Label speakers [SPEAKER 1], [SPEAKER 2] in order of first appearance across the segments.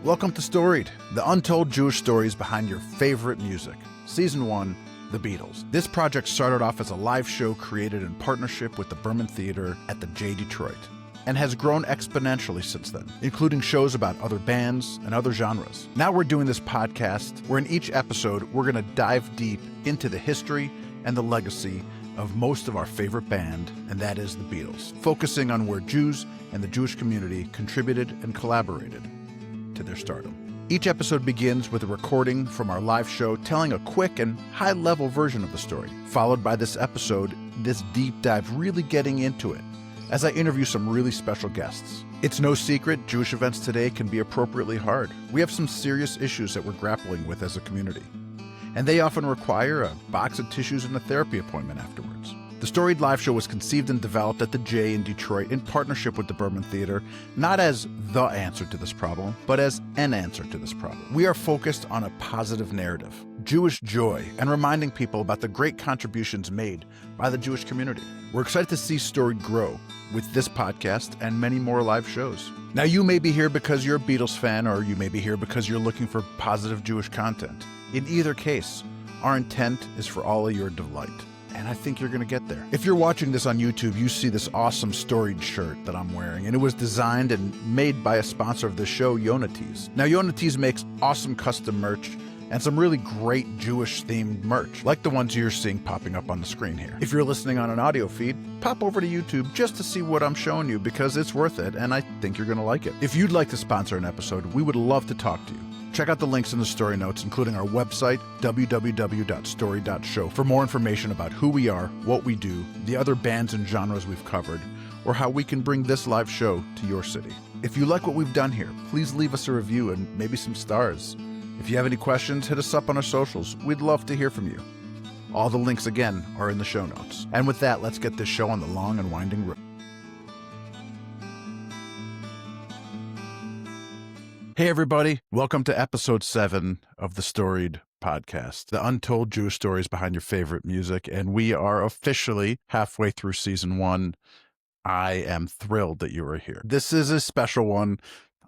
[SPEAKER 1] Welcome to Storied, the untold Jewish stories behind your favorite music. Season 1, The Beatles. This project started off as a live show created in partnership with the Berman Theater at the J Detroit, and has grown exponentially since then, including shows about other bands and other genres. Now we're doing this podcast where in each episode we're going to dive deep into the history and the legacy of most of our favorite band, and that is the Beatles, focusing on where Jews and the Jewish community contributed and collaborated to their stardom. Each episode begins with a recording from our live show telling a quick and high-level version of the story, followed by this episode, this deep dive really getting into it, as I interview some really special guests. It's no secret Jewish events today can be appropriately hard. We have some serious issues that we're grappling with as a community, and they often require a box of tissues and a therapy appointment afterwards. The Storied live show was conceived and developed at the J in Detroit in partnership with the Berman Theater, not as the answer to this problem, but as an answer to this problem. We are focused on a positive narrative, Jewish joy, and reminding people about the great contributions made by the Jewish community. We're excited to see Storied grow with this podcast and many more live shows. Now, you may be here because you're a Beatles fan, or you may be here because you're looking for positive Jewish content. In either case, our intent is for all of your delight. And I think you're going to get there. If you're watching this on YouTube, you see this awesome Storied shirt that I'm wearing, and it was designed and made by a sponsor of the show, Yonatees. Now, Yonatees makes awesome custom merch and some really great Jewish-themed merch, like the ones you're seeing popping up on the screen here. If you're listening on an audio feed, pop over to YouTube just to see what I'm showing you, because it's worth it, and I think you're going to like it. If you'd like to sponsor an episode, we would love to talk to you. Check out the links in the story notes, including our website, www.story.show, for more information about who we are, what we do, the other bands and genres we've covered, or how we can bring this live show to your city. If you like what we've done here, please leave us a review and maybe some stars. If you have any questions, hit us up on our socials. We'd love to hear from you. All the links, again, are in the show notes. And with that, let's get this show on the long and winding road. Hey everybody, welcome to episode 7 of the Storied Podcast, the untold Jewish stories behind your favorite music, and we are officially halfway through season 1. I am thrilled that you are here. This is a special one.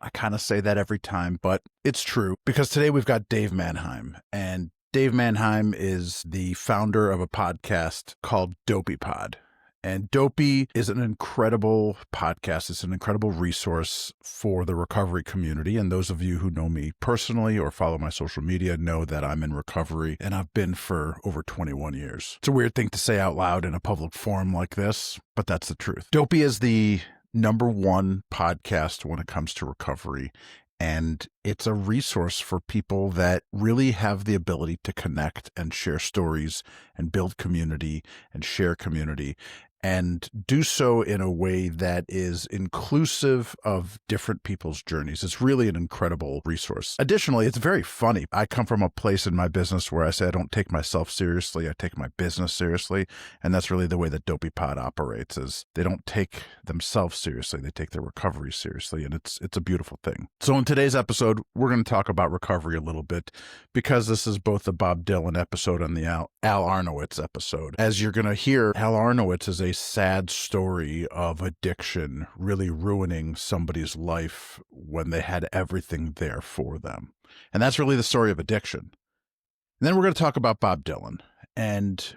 [SPEAKER 1] I kind of say that every time, but it's true, because today we've got Dave Manheim, and Dave Manheim is the founder of a podcast called Dopey Pod. And Dopey is an incredible podcast. It's an incredible resource for the recovery community. And those of you who know me personally or follow my social media know that I'm in recovery, and I've been for over 21 years. It's a weird thing to say out loud in a public forum like this, but that's the truth. Dopey is the #1 podcast when it comes to recovery. And it's a resource for people that really have the ability to connect and share stories and build community and share community, and do so in a way that is inclusive of different people's journeys. It's really an incredible resource. Additionally, it's very funny. I come from a place in my business where I say I don't take myself seriously, I take my business seriously, and that's really the way that Dopey Pod operates. Is they don't take themselves seriously, they take their recovery seriously, and it's a beautiful thing. So in today's episode, we're going to talk about recovery a little bit, because this is both the Bob Dylan episode and the Al Arnowitz episode. As you're going to hear, Al Arnowitz is a sad story of addiction really ruining somebody's life when they had everything there for them. And that's really the story of addiction. And then we're going to talk about Bob Dylan. And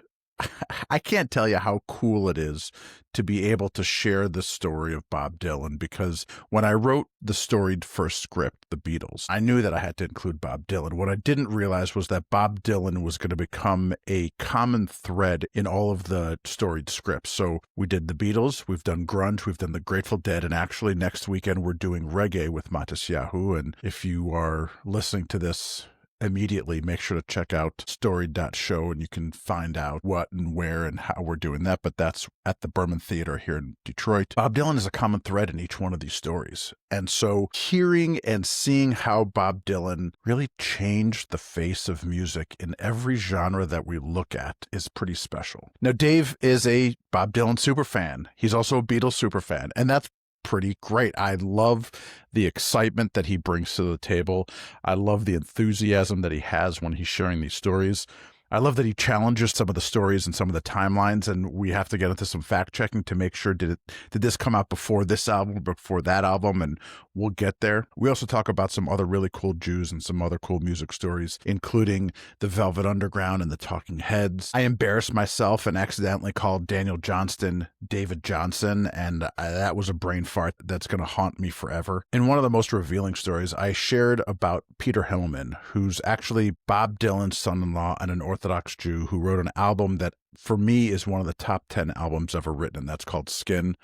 [SPEAKER 1] I can't tell you how cool it is to be able to share the story of Bob Dylan, because when I wrote the Storied first script, The Beatles, I knew that I had to include Bob Dylan. What I didn't realize was that Bob Dylan was going to become a common thread in all of the Storied scripts. So we did the Beatles, we've done grunge, we've done the Grateful Dead, and actually next weekend we're doing reggae with Matisyahu. And if you are listening to this immediately, make sure to check out storied.show, and you can find out what and where and how we're doing that. But that's at the Berman Theater here in Detroit. Bob Dylan is a common thread in each one of these stories. And so hearing and seeing how Bob Dylan really changed the face of music in every genre that we look at is pretty special. Now, Dave is a Bob Dylan superfan. He's also a Beatles superfan, and that's pretty great. I love the excitement that he brings to the table. I love the enthusiasm that he has when he's sharing these stories. I love that he challenges some of the stories and some of the timelines, and we have to get into some fact checking to make sure did this come out before this album, before that album, and we'll get there. We also talk about some other really cool Jews and some other cool music stories, including the Velvet Underground and the Talking Heads. I embarrassed myself and accidentally called Daniel Johnston David Johnson, and that was a brain fart that's going to haunt me forever. In one of the most revealing stories, I shared about Peter Hillman, who's actually Bob Dylan's son-in-law and an Orthodox Jew who wrote an album that for me is one of the top 10 albums ever written, and that's called Skin,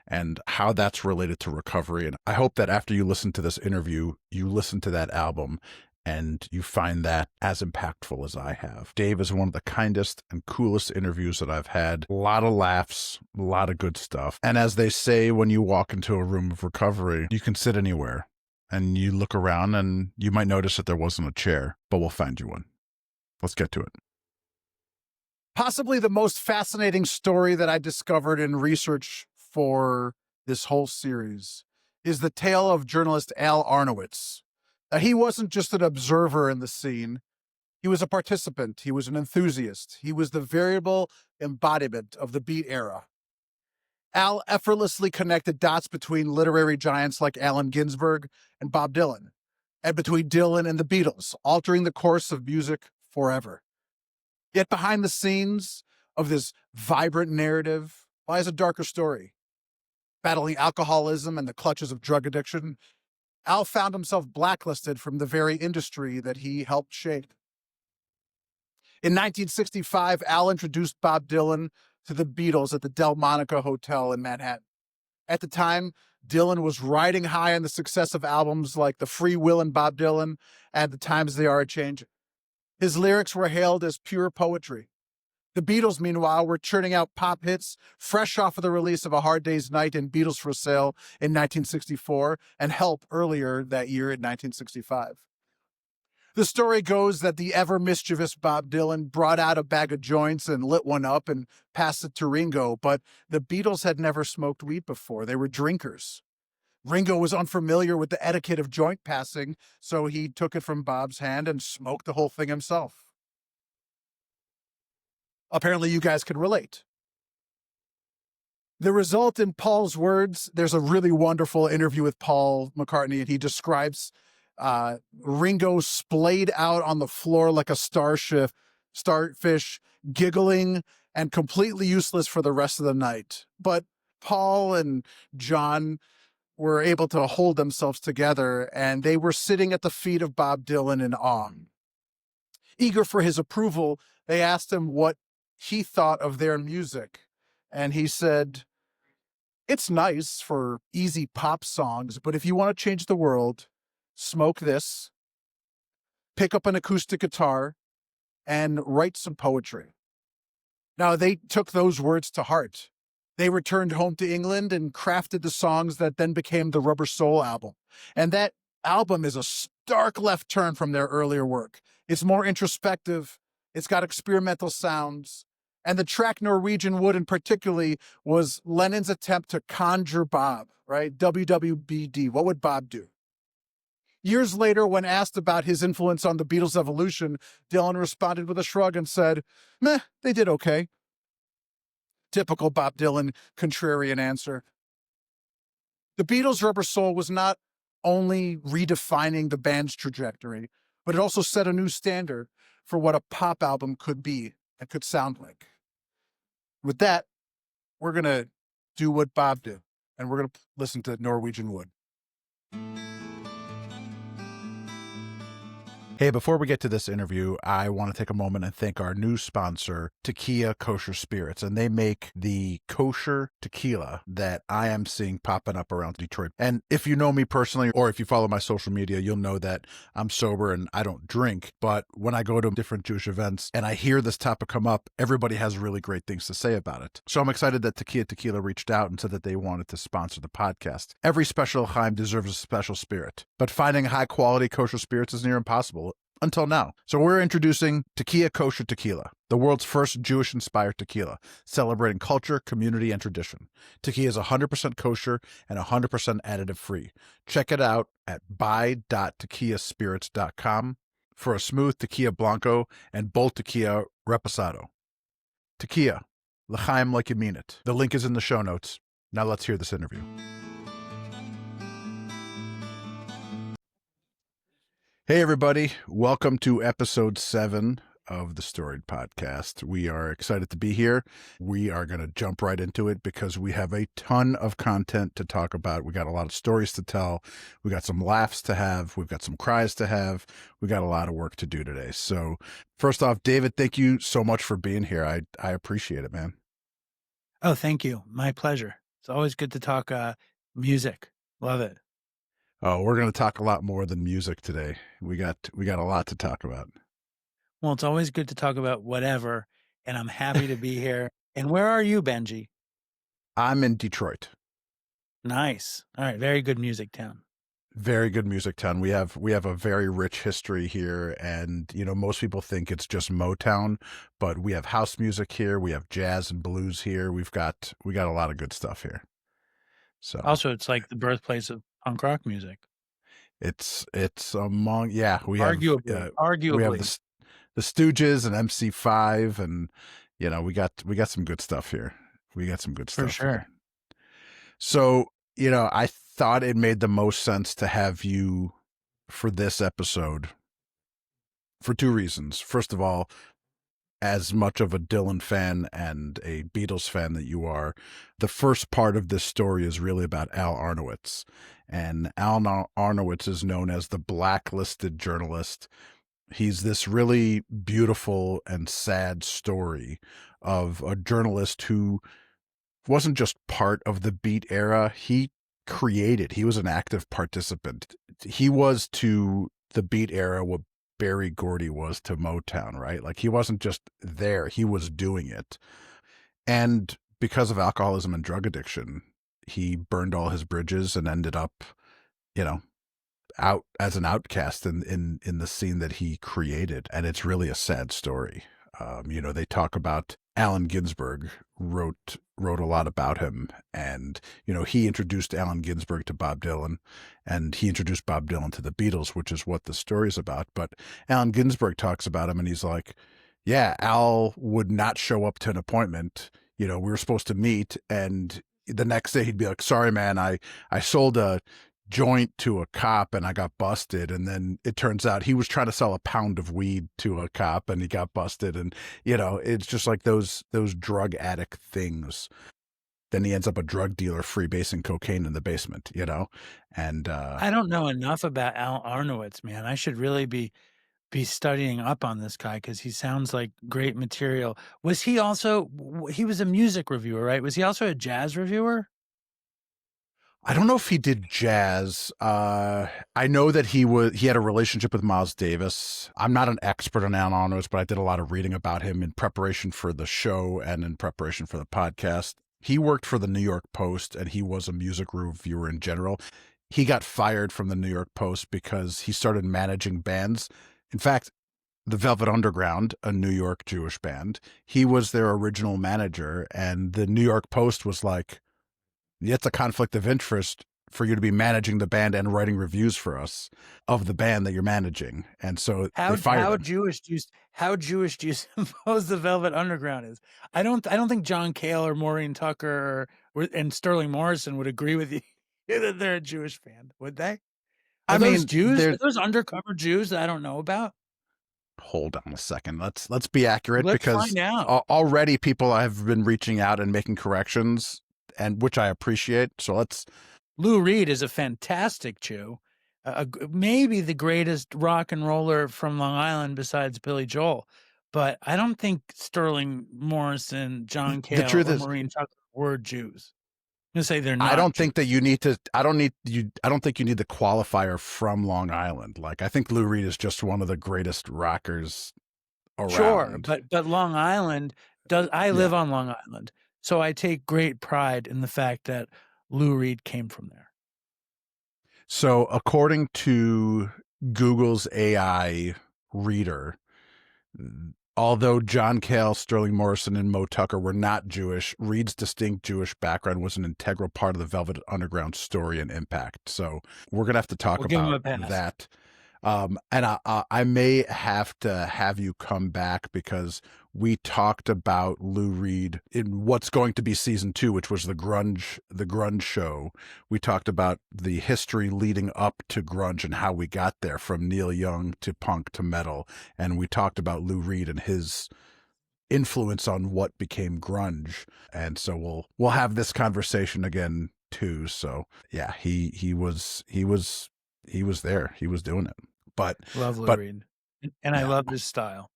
[SPEAKER 1] and how that's related to recovery. And I hope that after you listen to this interview, you listen to that album and you find that as impactful as I have. Dave is one of the kindest and coolest interviews that I've had. A lot of laughs, a lot of good stuff. And as they say, when you walk into a room of recovery, you can sit anywhere and you look around and you might notice that there wasn't a chair, but we'll find you one. Let's get to it. Possibly the most fascinating story that I discovered in research for this whole series is the tale of journalist Al Arnowitz. He wasn't just an observer in the scene. He was a participant. He was an enthusiast. He was the variable embodiment of the beat era. Al effortlessly connected dots between literary giants like Allen Ginsberg and Bob Dylan, and between Dylan and the Beatles, altering the course of music forever. Yet behind the scenes of this vibrant narrative lies a darker story. Battling alcoholism and the clutches of drug addiction, Al found himself blacklisted from the very industry that he helped shape. In 1965, Al introduced Bob Dylan to the Beatles at the Delmonico Hotel in Manhattan. At the time, Dylan was riding high on the success of albums like The Free Will and Bob Dylan and The Times They Are A-Changin'. His lyrics were hailed as pure poetry. The Beatles, meanwhile, were churning out pop hits fresh off of the release of A Hard Day's Night and Beatles for Sale in 1964 and Help earlier that year in 1965. The story goes that the ever-mischievous Bob Dylan brought out a bag of joints and lit one up and passed it to Ringo, but the Beatles had never smoked weed before. They were drinkers. Ringo was unfamiliar with the etiquette of joint passing, so he took it from Bob's hand and smoked the whole thing himself. Apparently you guys can relate. The result, in Paul's words, there's a really wonderful interview with Paul McCartney, and he describes Ringo splayed out on the floor like a starfish, giggling and completely useless for the rest of the night. But Paul and John were able to hold themselves together, and they were sitting at the feet of Bob Dylan in awe. Eager for his approval, they asked him what he thought of their music. And he said, "It's nice for easy pop songs, but if you want to change the world, smoke this, pick up an acoustic guitar, and write some poetry." Now, they took those words to heart. They returned home to England and crafted the songs that then became the Rubber Soul album. And that album is a stark left turn from their earlier work. It's more introspective. It's got experimental sounds. And the track Norwegian Wood in particularly was Lennon's attempt to conjure Bob, right? WWBD. What would Bob do? Years later, when asked about his influence on the Beatles' evolution, Dylan responded with a shrug and said, "Meh, they did okay." Typical Bob Dylan contrarian answer. The Beatles' Rubber Soul was not only redefining the band's trajectory, but it also set a new standard for what a pop album could be and could sound like. With that, we're going to do what Bob did, and we're going to listen to Norwegian Wood. Hey, before we get to this interview, I want to take a moment and thank our new sponsor, Tequila Kosher Spirits. And they make the kosher tequila that I am seeing popping up around Detroit. And if you know me personally, or if you follow my social media, you'll know that I'm sober and I don't drink. But when I go to different Jewish events and I hear this topic come up, everybody has really great things to say about it. So I'm excited that Tequila reached out and said that they wanted to sponsor the podcast. Every special Chaim deserves a special spirit, but finding high quality kosher spirits is near impossible. Until now. So we're introducing Tequila Kosher Tequila, the world's first Jewish-inspired tequila, celebrating culture, community, and tradition. Tequila is 100% kosher and 100% additive-free. Check it out at buy.tequilaspirits.com. for a smooth tequila blanco and bold tequila reposado. Tequila, l'chaim like you mean it. The link is in the show notes. Now let's hear this interview. Hey everybody, welcome to episode 7 of the Storied Podcast. We are excited to be here. We are going to jump right into it because we have a ton of content to talk about. We got a lot of stories to tell. We got some laughs to have. We've got some cries to have. We got a lot of work to do today. So first off, David, thank you so much for being here. I appreciate it, man.
[SPEAKER 2] Oh, thank you. My pleasure. It's always good to talk music. Love it.
[SPEAKER 1] Oh, we're going to talk a lot more than music today. We got a lot to talk about.
[SPEAKER 2] Well, it's always good to talk about whatever, and I'm happy to be here. And where are you, Benji?
[SPEAKER 1] I'm in Detroit.
[SPEAKER 2] Nice. All right. Very good music town.
[SPEAKER 1] Very good music town. We have a very rich history here, and most people think it's just Motown, but we have house music here. We have jazz and blues here. We got a lot of good stuff here. So
[SPEAKER 2] also, it's like the birthplace of punk rock music.
[SPEAKER 1] It's among we have
[SPEAKER 2] arguably
[SPEAKER 1] we have the Stooges and MC5, and we got some good stuff here. We got some good stuff
[SPEAKER 2] for sure.
[SPEAKER 1] Here. So I thought it made the most sense to have you for this episode for two reasons. First of all, as much of a Dylan fan and a Beatles fan that you are, the first part of this story is really about Al Arnowitz. And Al Arnowitz is known as the blacklisted journalist. He's this really beautiful and sad story of a journalist who wasn't just part of the Beat era. He was an active participant. He was to the Beat era what Berry Gordy was to Motown, right? Like he wasn't just there, he was doing it. And because of alcoholism and drug addiction, he burned all his bridges and ended up, out as an outcast in the scene that he created. And it's really a sad story. They talk about Allen Ginsberg wrote a lot about him, and he introduced Allen Ginsberg to Bob Dylan, and he introduced Bob Dylan to the Beatles, which is what the story's about. But Allen Ginsberg talks about him, and he's like, yeah, Al would not show up to an appointment. We were supposed to meet, and the next day he'd be like, sorry man, I sold a joint to a cop and I got busted. And then it turns out he was trying to sell a pound of weed to a cop and he got busted. And, it's just like those drug addict things. Then he ends up a drug dealer freebasing cocaine in the basement, and
[SPEAKER 2] I don't know enough about Al Arnowitz, man. I should really be studying up on this guy because he sounds like great material. Was he also, he was a music reviewer, right? Was he also a jazz reviewer?
[SPEAKER 1] I don't know if he did jazz. I know that he had a relationship with Miles Davis. I'm not an expert on Al Arnowitz, but I did a lot of reading about him in preparation for the show and in preparation for the podcast. He worked for the New York Post, and he was a music reviewer in general. He got fired from the New York Post because he started managing bands. In fact, the Velvet Underground, a New York Jewish band, he was their original manager, and the New York Post was like, it's a conflict of interest for you to be managing the band and writing reviews for us of the band that you're managing. And so they fired him.
[SPEAKER 2] How Jewish do you suppose the Velvet Underground is? I don't think John Cale or Maureen Tucker and Sterling Morrison would agree with you that they're a Jewish band, would they? Are those Jews? Are those undercover Jews that I don't know about?
[SPEAKER 1] Hold on a second. Let's be accurate.
[SPEAKER 2] Let's
[SPEAKER 1] because
[SPEAKER 2] find out.
[SPEAKER 1] Already people have been reaching out and making corrections, and which I appreciate. So
[SPEAKER 2] Lou Reed is a fantastic Jew, maybe the greatest rock and roller from Long Island besides Billy Joel. But I don't think Sterling Morrison, John Cale, or Maureen Tucker were Jews. I'm gonna say they're not.
[SPEAKER 1] I don't think that you need to. I don't think you need the qualifier from Long Island. Like I think Lou Reed is just one of the greatest rockers around.
[SPEAKER 2] Sure, but Long Island does. I live on Long Island. So I take great pride in the fact that Lou Reed came from there.
[SPEAKER 1] So according to Google's AI reader, although John Cale, Sterling Morrison, and Mo Tucker were not Jewish, Reed's distinct Jewish background was an integral part of the Velvet Underground story and impact. So we're going to have to talk about that. And I may have to have you come back because we talked about Lou Reed in what's going to be season 2, which was the grunge show. We talked about the history leading up to grunge and how we got there from Neil Young to punk to metal. And we talked about Lou Reed and his influence on what became grunge. And so we'll have this conversation again too. So yeah, he was there. He was doing it. But
[SPEAKER 2] Love Lou Reed. And I
[SPEAKER 1] yeah.
[SPEAKER 2] love his style.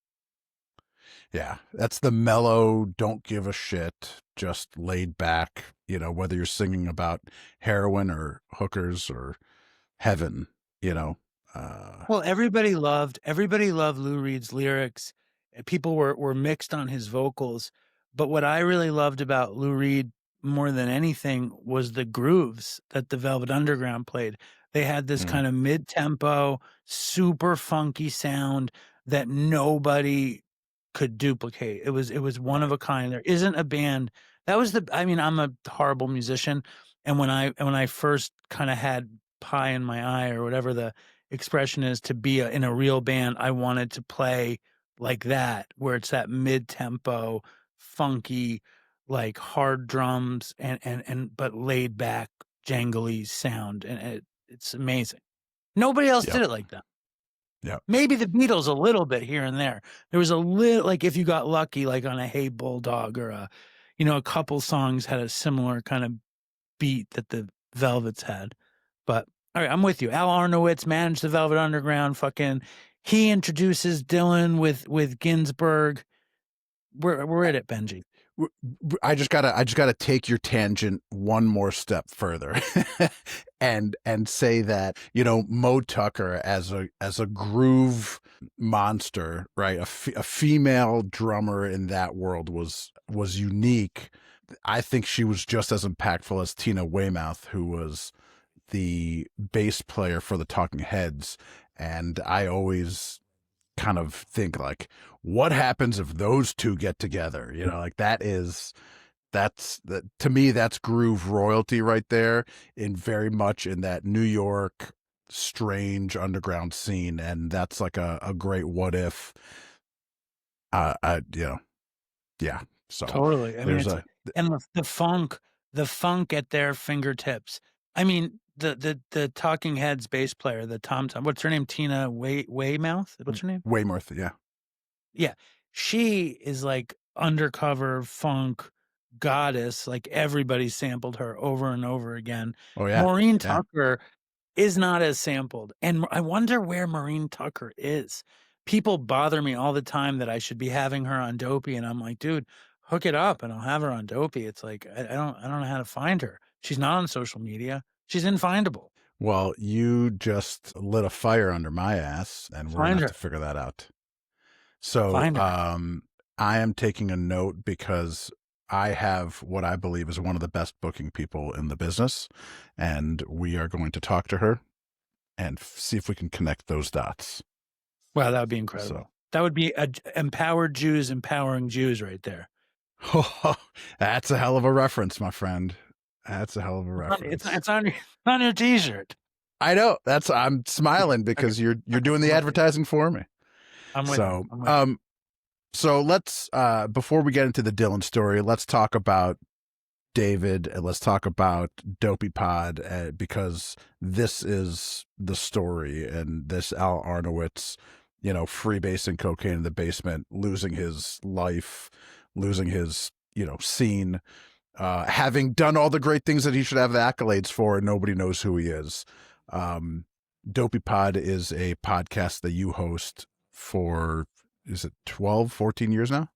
[SPEAKER 1] Yeah, that's the mellow, don't give a shit, just laid back, whether you're singing about heroin or hookers or heaven,
[SPEAKER 2] Well, everybody loved Lou Reed's lyrics. People were mixed on his vocals, but what I really loved about Lou Reed more than anything was the grooves that the Velvet Underground played. They had this kind of mid-tempo, super funky sound that nobody could duplicate. It was one of a kind. There isn't a band that was I'm a horrible musician, and when I first kind of had pie in my eye or whatever the expression is to be in a real band, I wanted to play like that, where it's that mid-tempo, funky, like hard drums and but laid back, jangly sound, and it's amazing. Nobody else did it like that.
[SPEAKER 1] Yeah,
[SPEAKER 2] maybe the Beatles a little bit here and there. There was a little, like if you got lucky, like on a Hey Bulldog or a couple songs had a similar kind of beat that the Velvets had. But all right, I'm with you. Al Arnowitz managed the Velvet Underground. He introduces Dylan with Ginsberg. We're at it, Benji.
[SPEAKER 1] I just gotta take your tangent one more step further, and say that Mo Tucker as a groove monster, right? A female drummer in that world was unique. I think she was just as impactful as Tina Weymouth, who was the bass player for the Talking Heads, and I always kind of think like, what happens if those two get together? Like to me, that's groove royalty right there, in very much in that New York strange underground scene. And that's like a great what if, yeah. So
[SPEAKER 2] totally. I mean, and the funk at their fingertips. I mean, the Talking Heads bass player, the Tom, what's her name? Tina Weymouth? What's her name?
[SPEAKER 1] Weymouth, yeah.
[SPEAKER 2] Yeah. She is like undercover funk goddess. Like everybody sampled her over and over again.
[SPEAKER 1] Oh yeah.
[SPEAKER 2] Maureen Tucker is not as sampled. And I wonder where Maureen Tucker is. People bother me all the time that I should be having her on Dopey. And I'm like, dude, hook it up and I'll have her on Dopey. It's like, I don't know how to find her. She's not on social media. She's infindable.
[SPEAKER 1] Well, you just lit a fire under my ass, and we're going to have to figure that out. So I am taking a note because I have what I believe is one of the best booking people in the business, and we are going to talk to her and see if we can connect those dots.
[SPEAKER 2] Wow, that would be incredible. So, that would be empowered Jews empowering Jews right there.
[SPEAKER 1] Oh, that's a hell of a reference, my friend. That's a hell of a reference.
[SPEAKER 2] It's on your t-shirt.
[SPEAKER 1] I know. I'm smiling because you're doing the advertising for me.
[SPEAKER 2] I'm with you.
[SPEAKER 1] So let's before we get into the Dylan story, let's talk about David and let's talk about Dopey Pod, because this is the story, and this Al Arnowitz, freebasing cocaine in the basement, losing his life, losing his scene, having done all the great things that he should have the accolades for, and nobody knows who he is. Dopey Pod is a podcast that you host for, is it 12, 14 years now?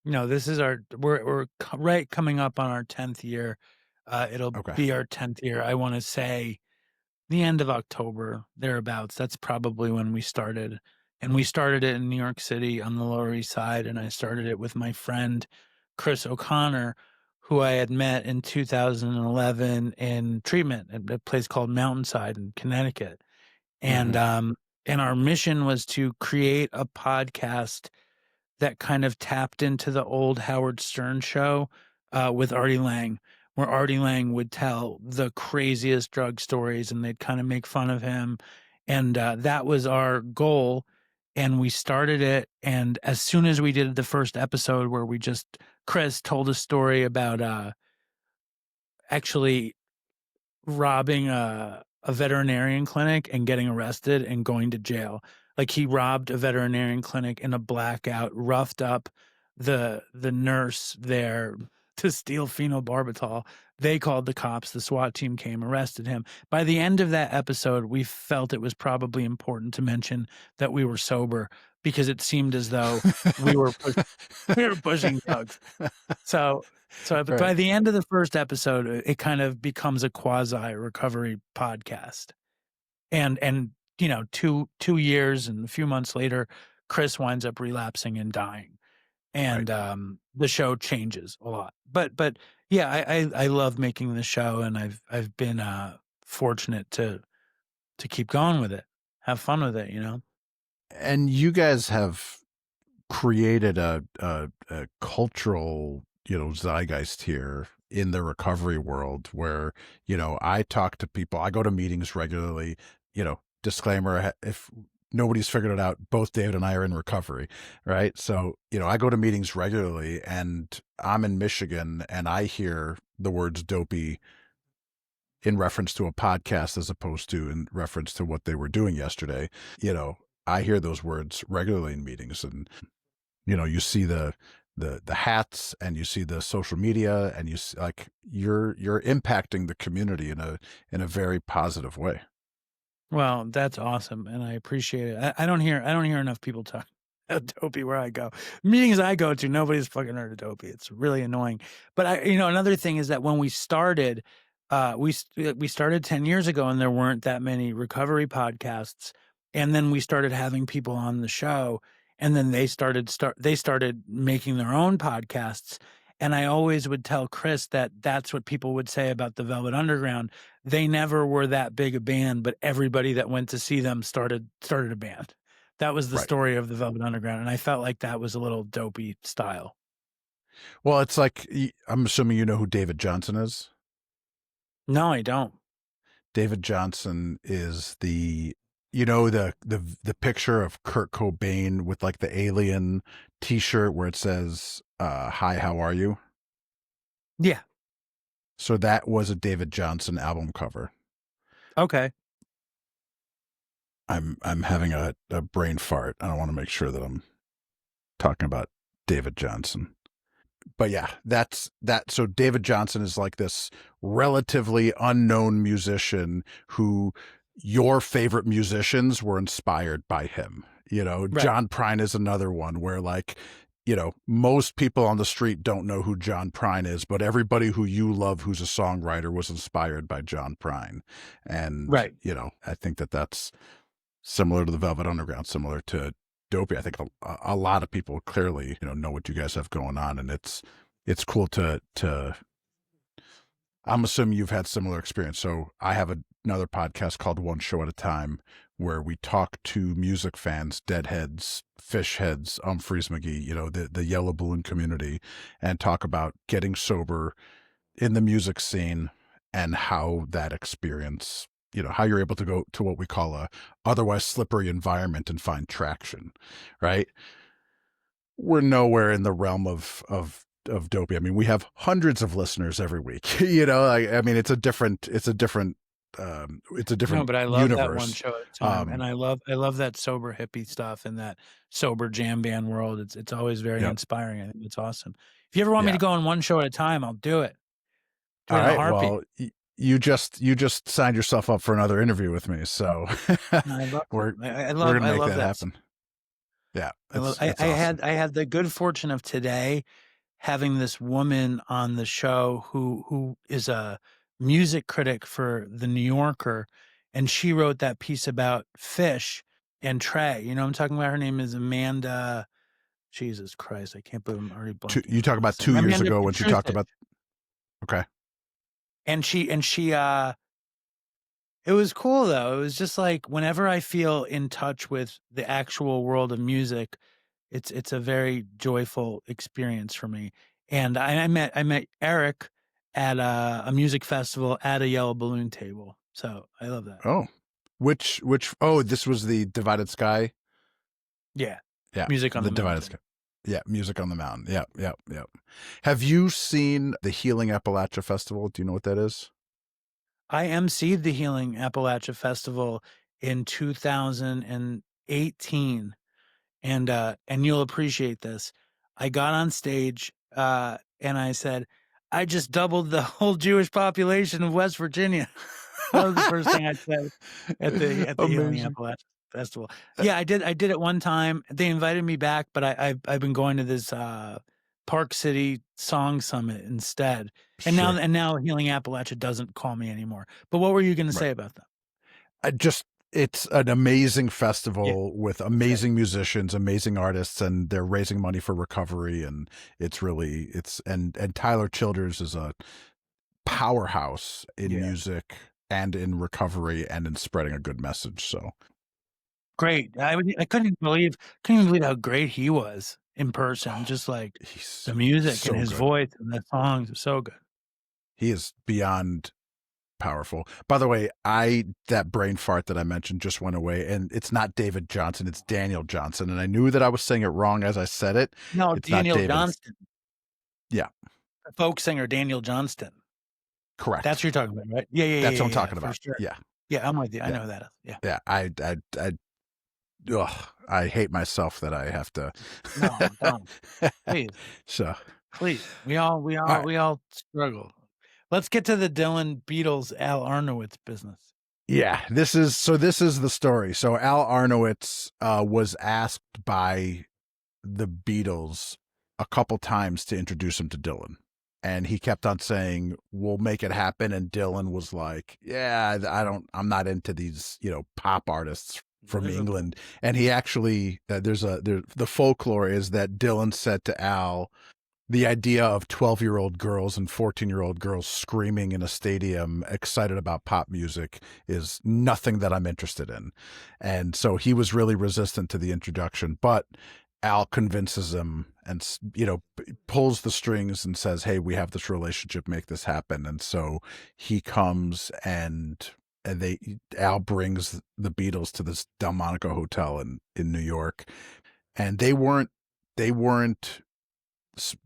[SPEAKER 2] No, this is we're right coming up on our 10th year. It'll be our 10th year. I want to say the end of October, thereabouts. That's probably when we started. And we started it in New York City on the Lower East Side. And I started it with my friend, Chris O'Connor, who I had met in 2011 in treatment at a place called Mountainside in Connecticut. And, and our mission was to create a podcast that kind of tapped into the old Howard Stern show with Artie Lang, where Artie Lang would tell the craziest drug stories and they'd kind of make fun of him. And that was our goal. And we started it. And as soon as we did the first episode where Chris told a story about actually robbing a veterinarian clinic and getting arrested and going to jail. Like he robbed a veterinarian clinic in a blackout, roughed up the nurse there to steal phenobarbital. They called the cops. The SWAT team came, arrested him. By the end of that episode, we felt it was probably important to mention that we were sober because it seemed as though we were pushing drugs. So
[SPEAKER 1] Right.
[SPEAKER 2] by the end of the first episode, it kind of becomes a quasi recovery podcast. And 2 years and a few months later, Chris winds up relapsing and dying. And the show changes a lot. But yeah, I love making the show, and I've been fortunate to keep going with it. Have fun with it,
[SPEAKER 1] And you guys have created a cultural, zeitgeist here in the recovery world where, I talk to people, I go to meetings regularly, disclaimer, if nobody's figured it out, both David and I are in recovery, right? So, I go to meetings regularly and I'm in Michigan and I hear the words dopey in reference to a podcast as opposed to in reference to what they were doing yesterday. I hear those words regularly in meetings, and you see the hats and you see the social media and you see, like, you're impacting the community in a very positive way.
[SPEAKER 2] Well, that's awesome, and I appreciate it. I don't hear enough people talk about Dopey where I go. Meetings I go to, nobody's fucking heard of Dopey. It's really annoying. But another thing is that when we started, we started 10 years ago, and there weren't that many recovery podcasts. And then we started having people on the show, and then they started making their own podcasts. And I always would tell Chris that that's what people would say about the Velvet Underground. They never were that big a band, but everybody that went to see them started a band. That was the story of the Velvet Underground, and I felt like that was a little Dopey style.
[SPEAKER 1] Well, it's like, I'm assuming you know who David Johnston is?
[SPEAKER 2] No, I don't.
[SPEAKER 1] David Johnston is the picture of Kurt Cobain with like the alien t-shirt where it says, hi, how are you?
[SPEAKER 2] Yeah.
[SPEAKER 1] So that was a David Johnston album cover.
[SPEAKER 2] Okay.
[SPEAKER 1] I'm having a brain fart. I don't want to make sure that I'm talking about David Johnston. But yeah, that's that. So David Johnston is like this relatively unknown musician who your favorite musicians were inspired by him. John Prine is another one where, like, most people on the street don't know who John Prine is, but everybody who you love who's a songwriter was inspired by John Prine. And, I think that's similar to the Velvet Underground, similar to Dopey. I think a lot of people clearly, know what you guys have going on, and it's cool to I'm assuming you've had similar experience. So I have another podcast called One Show at a Time where we talk to music fans, Deadheads, Fishheads, Umphreys McGee, the Yellow Balloon community, and talk about getting sober in the music scene and how that experience, how you're able to go to what we call a otherwise slippery environment and find traction, right? We're nowhere in the realm of Dopey. I mean, we have hundreds of listeners every week. I mean, it's a different
[SPEAKER 2] No, but I love
[SPEAKER 1] universe.
[SPEAKER 2] That One Show at a Time, and I love that sober hippie stuff and that sober jam band world. It's always very inspiring. I think it's awesome. If you ever want me to go on One Show at a Time, I'll do it.
[SPEAKER 1] All right. Well, you just signed yourself up for another interview with me, so we're gonna make that happen. Yeah,
[SPEAKER 2] I had the good fortune of today having this woman on the show who is a music critic for the New Yorker, and she wrote that piece about Fish and Trey. You know what I'm talking about? Her name is Amanda. Jesus Christ, I can't believe I'm already blanking.
[SPEAKER 1] You talk about 2 years ago when she talked about. Okay.
[SPEAKER 2] And she it was cool though. It was just like whenever I feel in touch with the actual world of music, it's a very joyful experience for me. And I met Eric at a music festival at a Yellow Balloon table. So I love that.
[SPEAKER 1] Oh, Which oh, this was the Divided Sky.
[SPEAKER 2] Yeah.
[SPEAKER 1] Yeah.
[SPEAKER 2] Music on the
[SPEAKER 1] Divided
[SPEAKER 2] Mountain.
[SPEAKER 1] Sky. Yeah, Music on the Mountain. Yeah. Have you seen the Healing Appalachia Festival? Do you know what that is?
[SPEAKER 2] I emceed the Healing Appalachia Festival in 2018, and you'll appreciate this. I got on stage and I said, "I just doubled the whole Jewish population of West Virginia." That was the first thing I said at the Healing
[SPEAKER 1] Amazing.
[SPEAKER 2] Appalachia Festival. Yeah, I did it one time. They invited me back, but I've been going to this Park City Song Summit instead. And
[SPEAKER 1] Sure.
[SPEAKER 2] now Healing Appalachia doesn't call me anymore. But what were you going to say about that?
[SPEAKER 1] It's an amazing festival with amazing musicians, amazing artists, and they're raising money for recovery. And and Tyler Childers is a powerhouse in music and in recovery and in spreading a good message. So
[SPEAKER 2] great. I couldn't even believe how great he was in person. Just like the music
[SPEAKER 1] so
[SPEAKER 2] and his
[SPEAKER 1] good.
[SPEAKER 2] voice and the songs are so good.
[SPEAKER 1] He is beyond powerful. By the way, that brain fart that I mentioned just went away, and it's not David Johnston, it's Daniel Johnston. And I knew that I was saying it wrong as I said it.
[SPEAKER 2] No,
[SPEAKER 1] it's
[SPEAKER 2] Daniel
[SPEAKER 1] not David.
[SPEAKER 2] Johnston.
[SPEAKER 1] Yeah.
[SPEAKER 2] Folk singer Daniel Johnston.
[SPEAKER 1] Correct.
[SPEAKER 2] That's what you're talking about, right? Yeah.
[SPEAKER 1] That's what I'm talking about.
[SPEAKER 2] Sure.
[SPEAKER 1] Yeah.
[SPEAKER 2] Yeah, I'm with you. I know who that is. Yeah.
[SPEAKER 1] Yeah. I hate myself that I have to.
[SPEAKER 2] No, don't. Please.
[SPEAKER 1] So
[SPEAKER 2] please. We all struggle. Let's get to the Dylan Beatles Al Arnowitz business.
[SPEAKER 1] Yeah, this is the story. So Al Arnowitz was asked by the Beatles a couple times to introduce him to Dylan. And he kept on saying, "We'll make it happen." And Dylan was like, "Yeah, I'm not into these, pop artists from England." And he actually, the folklore is that Dylan said to Al, the idea of 12-year-old girls and 14-year-old girls screaming in a stadium excited about pop music is nothing that I'm interested in. And so he was really resistant to the introduction, but Al convinces him and, pulls the strings and says, "Hey, we have this relationship, make this happen." And so he comes and Al brings the Beatles to this Delmonico hotel in New York. And they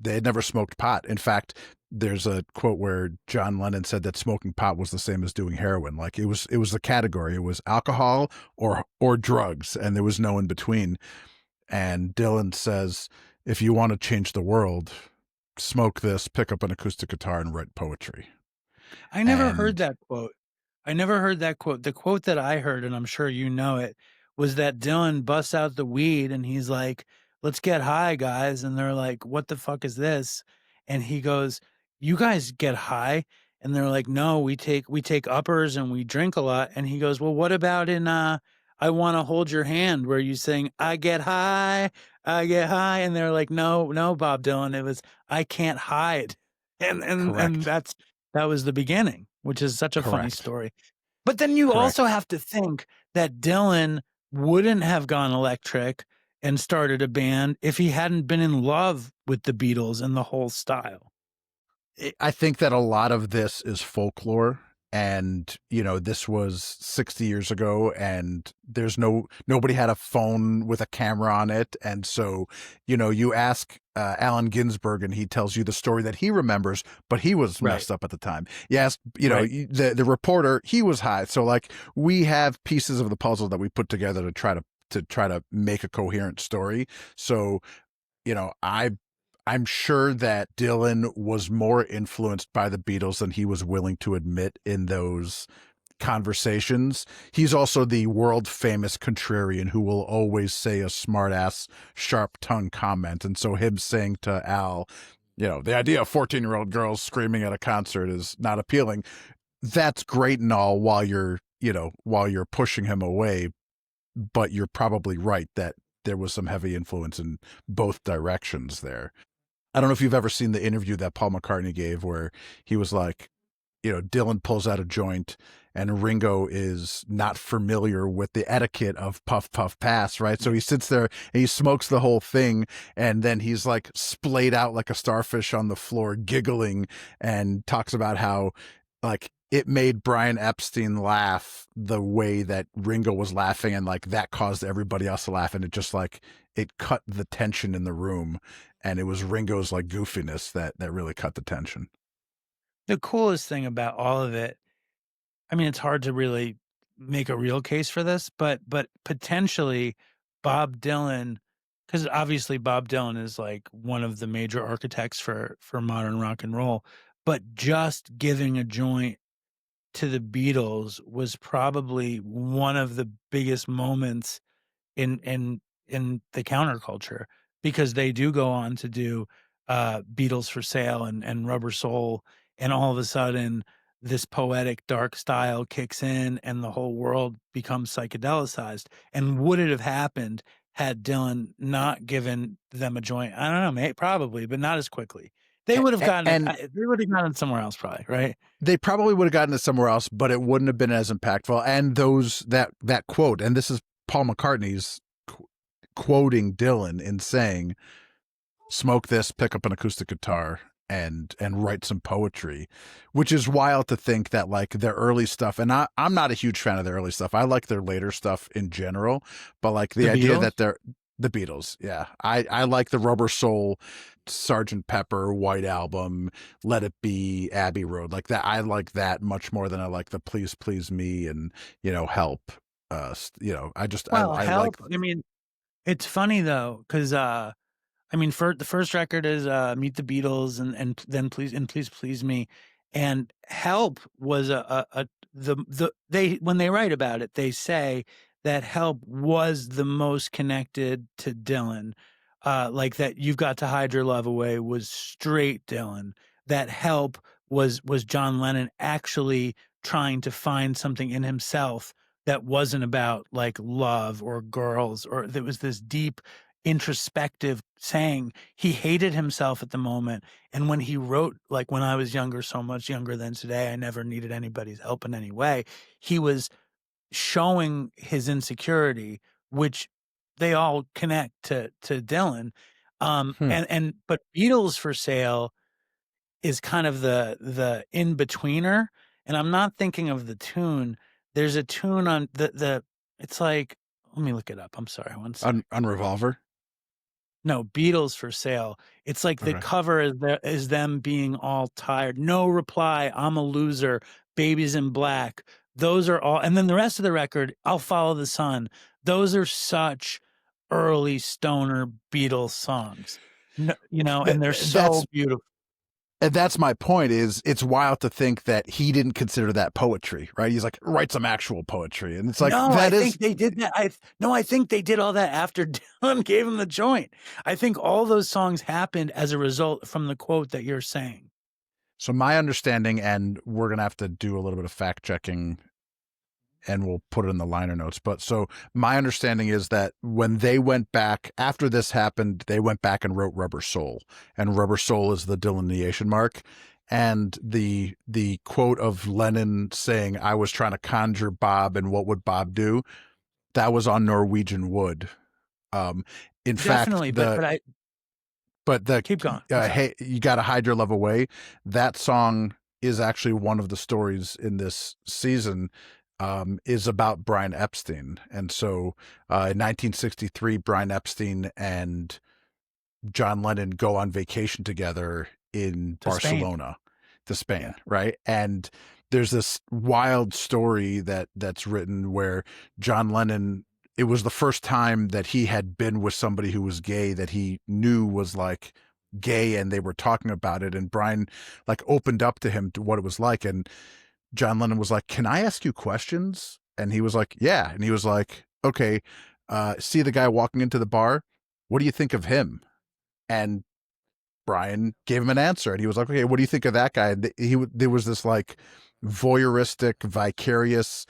[SPEAKER 1] had never smoked pot. In fact, there's a quote where John Lennon said that smoking pot was the same as doing heroin. Like it was the category. It was alcohol or drugs, and there was no in between. And Dylan says, "If you want to change the world, smoke this, pick up an acoustic guitar, and write poetry."
[SPEAKER 2] I never heard that quote. The quote that I heard, and I'm sure you know it, was that Dylan busts out the weed and he's like, "Let's get high, guys." And they're like, "What the fuck is this?" And he goes, "You guys get high?" And they're like, "No, we take uppers and we drink a lot." And he goes, "Well, what about in I Want to Hold Your Hand, where you sing, I get high, I get high." And they're like, no, Bob Dylan. It was, I can't hide. And that was the beginning, which is such a funny story. But then you also have to think that Dylan wouldn't have gone electric and started a band if he hadn't been in love with the Beatles and the whole style.
[SPEAKER 1] I think that a lot of this is folklore. And, this was 60 years ago, and nobody had a phone with a camera on it. And so, you ask Allen Ginsberg and he tells you the story that he remembers, but he was messed up at the time. You ask, the reporter, he was high. So like we have pieces of the puzzle that we put together to try to make a coherent story. So, I'm sure that Dylan was more influenced by the Beatles than he was willing to admit in those conversations. He's also the world famous contrarian who will always say a smart ass, sharp tongue comment. And so him saying to Al, the idea of 14-year-old girls screaming at a concert is not appealing. That's great and all while you're pushing him away. But you're probably right that there was some heavy influence in both directions there. I don't know if you've ever seen the interview that Paul McCartney gave where he was like, Dylan pulls out a joint and Ringo is not familiar with the etiquette of puff, puff, pass, right? So he sits there and he smokes the whole thing, and then he's like splayed out like a starfish on the floor, giggling, and talks about how like it made Brian Epstein laugh the way that Ringo was laughing, and like that caused everybody else to laugh, and it just like it cut the tension in the room, and it was Ringo's like goofiness that really cut the tension.
[SPEAKER 2] The coolest thing about all of it, I mean, it's hard to really make a real case for this, but potentially Bob Dylan, because obviously Bob Dylan is like one of the major architects for modern rock and roll, but just giving a joint to the Beatles was probably one of the biggest moments in the counterculture, because they do go on to do Beatles for Sale and Rubber Soul, and all of a sudden this poetic dark style kicks in and the whole world becomes psychedelicized. And would it have happened had Dylan not given them a joint? I don't know, mate, probably, but not as quickly. They would have gotten
[SPEAKER 1] And
[SPEAKER 2] it. They would have gotten it somewhere else, probably, right?
[SPEAKER 1] they probably would have gotten it somewhere else, but it wouldn't have been as impactful. And that quote, and this is Paul McCartney's quoting Dylan in saying, "Smoke this, pick up an acoustic guitar, and write some poetry," which is wild to think that like their early stuff. And I'm not a huge fan of their early stuff. I like their later stuff in general, but like the idea
[SPEAKER 2] Beatles?
[SPEAKER 1] that they're the Beatles. Yeah. I like the Rubber Soul, Sergeant Pepper, White Album, Let It Be, Abbey Road, like that. I like that much more than I like the Please Please Me and, Help.
[SPEAKER 2] Well,
[SPEAKER 1] I like.
[SPEAKER 2] Help. I mean, it's funny though, because I mean, the first record is Meet the Beatles, and then Please Please Me, and Help was they, when they write about it, they say that Help was the most connected to Dylan, like that You've Got to Hide Your Love Away was straight Dylan. That Help was John Lennon actually trying to find something in himself that wasn't about like love or girls, or there was this deep introspective saying he hated himself at the moment. And when he wrote, like, when I was younger, so much younger than today, I never needed anybody's help in any way, he was showing his insecurity, which they all connect to Dylan. But Beatles for Sale is kind of the in-betweener. And I'm not thinking of the tune. There's a tune on the it's like, let me look it up. I'm sorry. One second.
[SPEAKER 1] On Revolver?
[SPEAKER 2] No, Beatles for Sale. It's like the
[SPEAKER 1] Okay.
[SPEAKER 2] cover is them being all tired. No reply. I'm a loser. Babies in Black. Those are all. And then the rest of the record, I'll Follow the Sun. Those are such early stoner Beatles songs, and they're so beautiful.
[SPEAKER 1] And that's my point, is it's wild to think that he didn't consider that poetry, right? He's like, write some actual poetry. And it's like,
[SPEAKER 2] No, I think they did that. I think they did all that after Dylan gave him the joint. I think all those songs happened as a result from the quote that you're saying.
[SPEAKER 1] So my understanding, and we're going to have to do a little bit of fact checking and we'll put it in the liner notes. But so my understanding is that when they went back after this happened, they went back and wrote Rubber Soul, and Rubber Soul is the delineation mark. And the quote of Lennon saying, "I was trying to conjure Bob, and what would Bob do?" That was on Norwegian Wood. In
[SPEAKER 2] Definitely,
[SPEAKER 1] fact, but the
[SPEAKER 2] keep going.
[SPEAKER 1] Hey, You Gotta Hide Your Love Away, that song is actually one of the stories in this season, is about Brian Epstein. And so in 1963, Brian Epstein and John Lennon go on vacation together in Barcelona to Spain,
[SPEAKER 2] Yeah.
[SPEAKER 1] right? And there's this wild story that's written where John Lennon, it was the first time that he had been with somebody who was gay that he knew was like gay, and they were talking about it, and Brian like opened up to him to what it was like, and John Lennon was like, "Can I ask you questions?" And he was like, "Yeah." And he was like, "Okay, see the guy walking into the bar? What do you think of him?" And Brian gave him an answer, and he was like, "Okay, what do you think of that guy?" There was this like voyeuristic, vicarious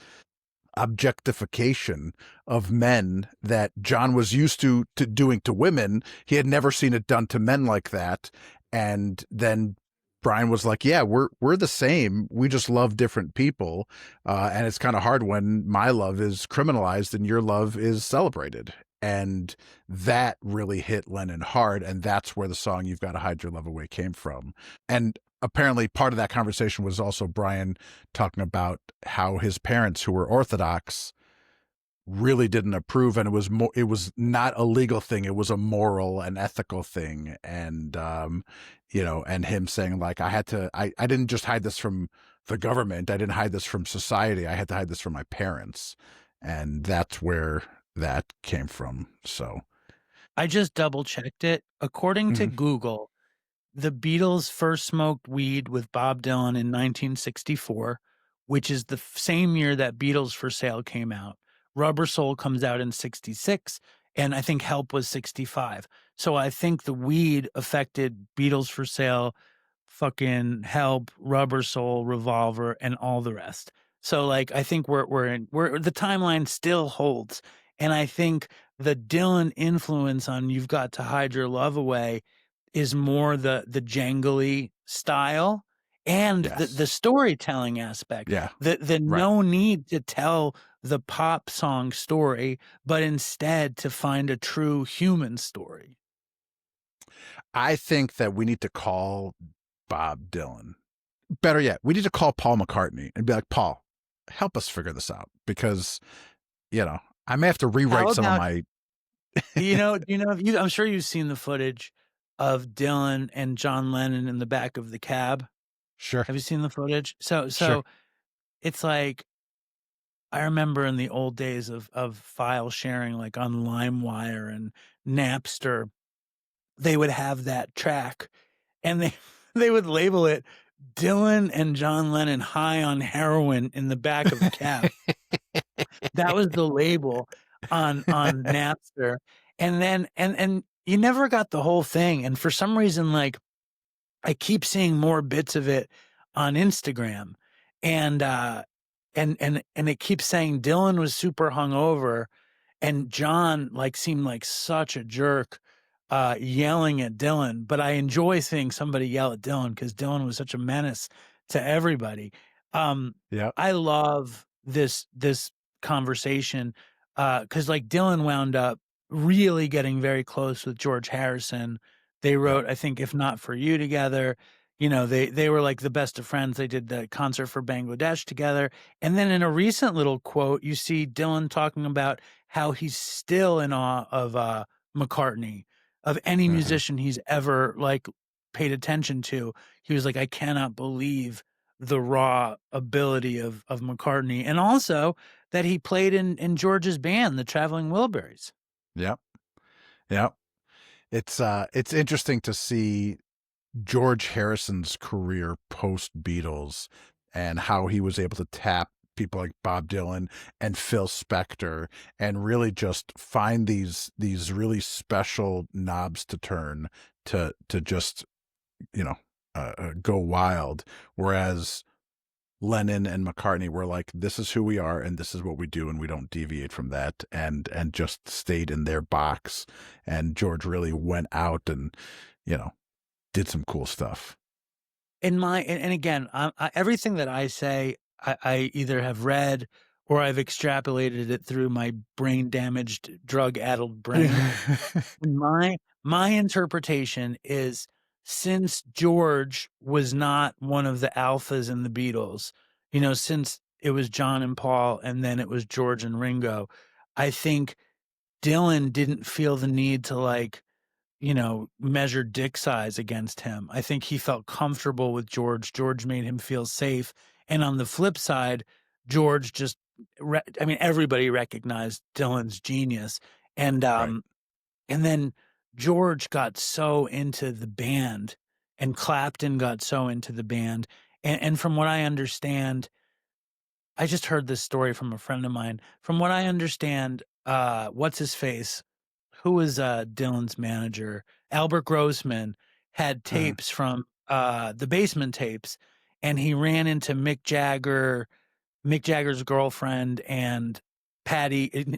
[SPEAKER 1] objectification of men that John was used to doing to women. He had never seen it done to men like that. And then Brian was like, "Yeah, we're the same. We just love different people. And it's kind of hard when my love is criminalized and your love is celebrated." And that really hit Lennon hard. And that's where the song "You've Got to Hide Your Love Away" came from. And apparently part of that conversation was also Brian talking about how his parents, who were Orthodox, really didn't approve, and it was not a legal thing, it was a moral and ethical thing. And and him saying, like, I didn't just hide this from the government, I didn't hide this from society, I had to hide this from my parents. And that's where that came from. So
[SPEAKER 2] I just double checked it. According to
[SPEAKER 1] Mhm.
[SPEAKER 2] Google, the Beatles first smoked weed with Bob Dylan in 1964, which is the same year that Beatles for Sale came out. Rubber Soul comes out in 66, and I think Help was 65. So I think the weed affected Beatles for Sale, fucking Help, Rubber Soul, Revolver, and all the rest. So like I think we're the timeline still holds. And I think the Dylan influence on You've Got to Hide Your Love Away is more the jangly style and the
[SPEAKER 1] Yes.
[SPEAKER 2] storytelling aspect.
[SPEAKER 1] Yeah.
[SPEAKER 2] The
[SPEAKER 1] Right.
[SPEAKER 2] no need to tell the pop song story, but instead to find a true human story.
[SPEAKER 1] I think that we need to call Bob Dylan. Better yet, we need to call Paul McCartney and be like, Paul, help us figure this out, because, I may have to
[SPEAKER 2] How
[SPEAKER 1] rewrite some of
[SPEAKER 2] about
[SPEAKER 1] my.
[SPEAKER 2] I'm sure you've seen the footage of Dylan and John Lennon in the back of the cab.
[SPEAKER 1] Sure.
[SPEAKER 2] Have you seen the footage? So
[SPEAKER 1] Sure.
[SPEAKER 2] it's like I remember in the old days of file sharing, like on LimeWire and Napster, they would have that track and they they would label it Dylan and John Lennon high on heroin in the back of the cab. That was the label on Napster. And then and you never got the whole thing. And for some reason, like I keep seeing more bits of it on Instagram. And and it keeps saying Dylan was super hungover and John like seemed like such a jerk yelling at Dylan, but I enjoy seeing somebody yell at Dylan because Dylan was such a menace to everybody. Um,
[SPEAKER 1] Yeah.
[SPEAKER 2] I love this conversation because like Dylan wound up really getting very close with George Harrison. They
[SPEAKER 1] Yeah.
[SPEAKER 2] wrote, I think, If Not For You together. You know, they were like the best of friends. They did the concert for Bangladesh together. And then in a recent little quote, you see Dylan talking about how he's still in awe of McCartney, of any
[SPEAKER 1] Uh-huh.
[SPEAKER 2] musician he's ever like paid attention to. He was like, I cannot believe the raw ability of McCartney, and also that he played in George's band, the Traveling Wilburys.
[SPEAKER 1] Yeah. Yeah. It's interesting to see George Harrison's career post Beatles and how he was able to tap people like Bob Dylan and Phil Spector and really just find these really special knobs to turn to just go wild, whereas Lennon and McCartney were like, this is who we are and this is what we do and we don't deviate from that, and just stayed in their box. And George really went out and did some cool stuff.
[SPEAKER 2] And again, everything that I say, I either have read or I've extrapolated it through my brain damaged, drug addled brain. My interpretation is since George was not one of the alphas in the Beatles, since it was John and Paul and then it was George and Ringo, I think Dylan didn't feel the need to measure dick size against him. I think he felt comfortable with George. George made him feel safe. And on the flip side, George just, everybody recognized Dylan's genius. And,
[SPEAKER 1] Right.
[SPEAKER 2] and then George got so into the band and Clapton got so into the band. And from what I understand, I just heard this story from a friend of mine. From what I understand, what's his face? Who was Dylan's manager? Albert Grossman had
[SPEAKER 1] Uh-huh.
[SPEAKER 2] tapes from the Basement Tapes, and he ran into Mick Jagger's girlfriend, and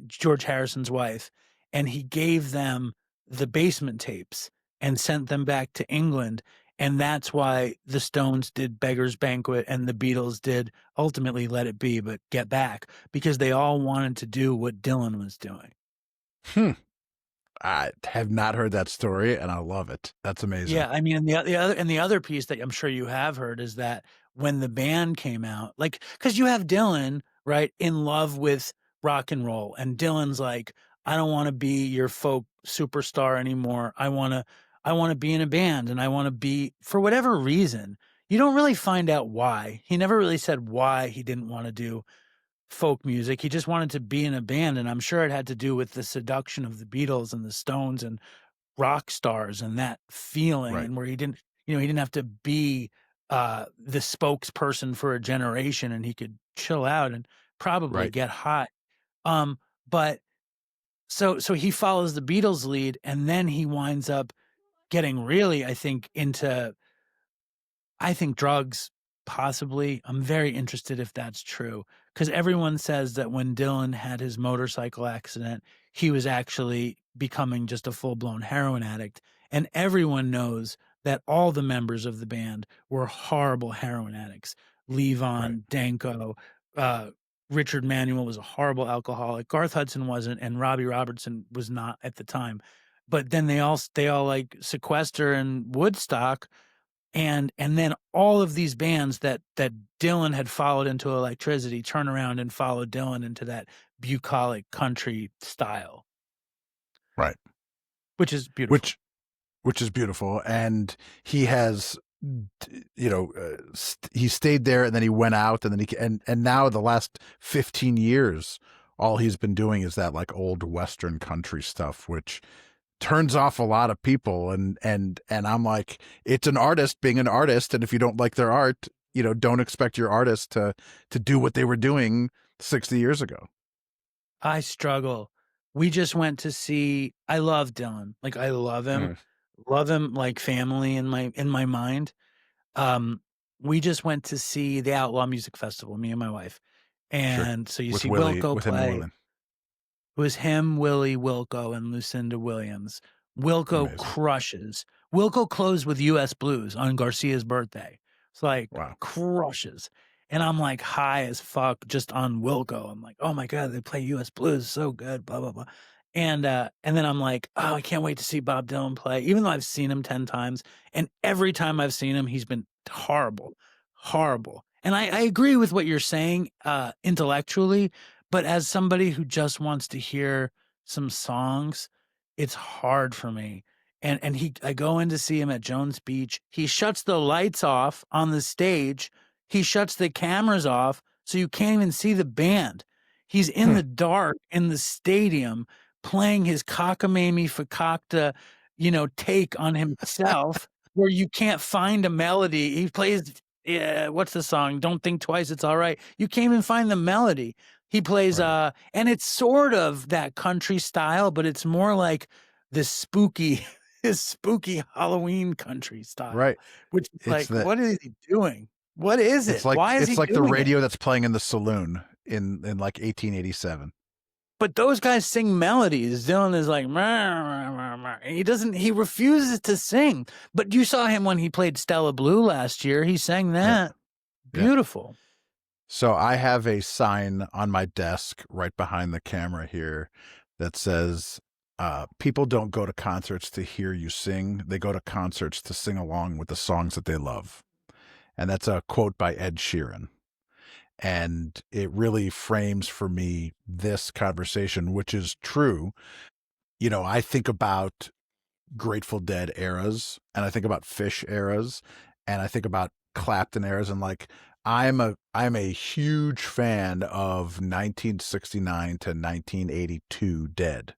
[SPEAKER 2] George Harrison's wife, and he gave them the Basement Tapes and sent them back to England. And that's why the Stones did Beggar's Banquet and the Beatles did ultimately Let It Be, but Get Back, because they all wanted to do what Dylan was doing.
[SPEAKER 1] Hmm. I have not heard that story, and I love it. That's amazing.
[SPEAKER 2] Yeah, I mean, and the other piece that I'm sure you have heard is that when the band came out, like, because you have Dylan, right, in love with rock and roll, and Dylan's like, I don't want to be your folk superstar anymore. I want to be in a band, and I want to be, for whatever reason. You don't really find out why. He never really said why he didn't want to do folk music. He just wanted to be in a band, and I'm sure it had to do with the seduction of the Beatles and the Stones and rock stars and that feeling,
[SPEAKER 1] Right.
[SPEAKER 2] and where he didn't have to be the spokesperson for a generation, and he could chill out and probably
[SPEAKER 1] Right.
[SPEAKER 2] get hot. But so he follows the Beatles lead, and then he winds up getting really, I think, into drugs, possibly. I'm very interested if that's true, because everyone says that when Dylan had his motorcycle accident, he was actually becoming just a full-blown heroin addict. And everyone knows that all the members of the band were horrible heroin addicts. Levon, Danko, Richard Manuel was a horrible alcoholic. Garth Hudson wasn't, and Robbie Robertson was not at the time. But then they all like sequester in Woodstock. And then all of these bands that Dylan had followed into electricity turn around and follow Dylan into that bucolic country style.
[SPEAKER 1] Right.
[SPEAKER 2] Which is beautiful.
[SPEAKER 1] Which is beautiful. And he has, he stayed there, and then he went out, and then and now the last 15 years, all he's been doing is that like old Western country stuff, which turns off a lot of people. And I'm like, it's an artist being an artist. And if you don't like their art, don't expect your artist to do what they were doing 60 years ago.
[SPEAKER 2] I struggle. We just went to see, I love Dylan. Like, I love him. Love him like family in my mind. We just went to see the Outlaw Music Festival, me and my wife. And so you
[SPEAKER 1] With
[SPEAKER 2] see
[SPEAKER 1] Willie,
[SPEAKER 2] Wilco
[SPEAKER 1] with him and
[SPEAKER 2] play.
[SPEAKER 1] Willie.
[SPEAKER 2] It was him, Willie, Wilco, and Lucinda Williams. Wilco
[SPEAKER 1] Amazing.
[SPEAKER 2] crushes. Wilco closed with U.S. Blues on Garcia's birthday. It's like,
[SPEAKER 1] Wow.
[SPEAKER 2] crushes. And I'm like high as fuck just on Wilco. I'm like, oh my God, they play U.S. Blues. So good, blah, blah, blah. And then I'm like, oh, I can't wait to see Bob Dylan play, even though I've seen him 10 times. And every time I've seen him, he's been horrible, horrible. And I agree with what you're saying intellectually, but as somebody who just wants to hear some songs, it's hard for me. And I go in to see him at Jones Beach. He shuts the lights off on the stage. He shuts the cameras off, so you can't even see the band. He's in the dark in the stadium playing his cockamamie fakakta, take on himself, where you can't find a melody. He plays, what's the song? Don't Think Twice, It's All Right. You can't even find the melody. He plays, and it's sort of that country style, but it's more like this spooky Halloween country style.
[SPEAKER 1] Right.
[SPEAKER 2] Which is like, what is he doing? What is it? Why is he doing it? It's
[SPEAKER 1] like the radio that's playing in the saloon in like 1887.
[SPEAKER 2] But those guys sing melodies. Dylan is like, and he refuses to sing. But you saw him when he played Stella Blue last year. He sang that. Yeah. Beautiful.
[SPEAKER 1] So I have a sign on my desk right behind the camera here that says, people don't go to concerts to hear you sing. They go to concerts to sing along with the songs that they love. And that's a quote by Ed Sheeran. And it really frames for me this conversation, which is true. I think about Grateful Dead eras, and I think about Fish eras, and I think about Clapton eras, and like I'm a huge fan of 1969 to 1982 Dead.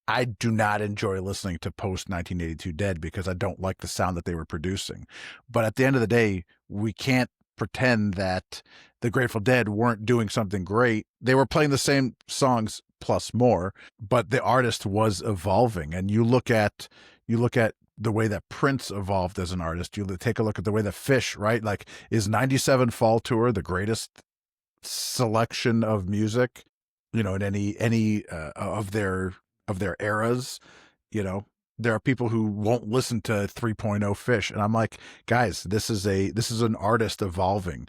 [SPEAKER 1] I do not enjoy listening to post 1982 Dead because I don't like the sound that they were producing. But at the end of the day, we can't pretend that the Grateful Dead weren't doing something great. They were playing the same songs plus more, but the artist was evolving. And you look at the way that Prince evolved as an artist. You take a look at the way that Fish, right? Like, is 97 Fall Tour the greatest selection of music, in any of their eras? There are people who won't listen to 3.0 Fish. And I'm like, guys, this is an artist evolving.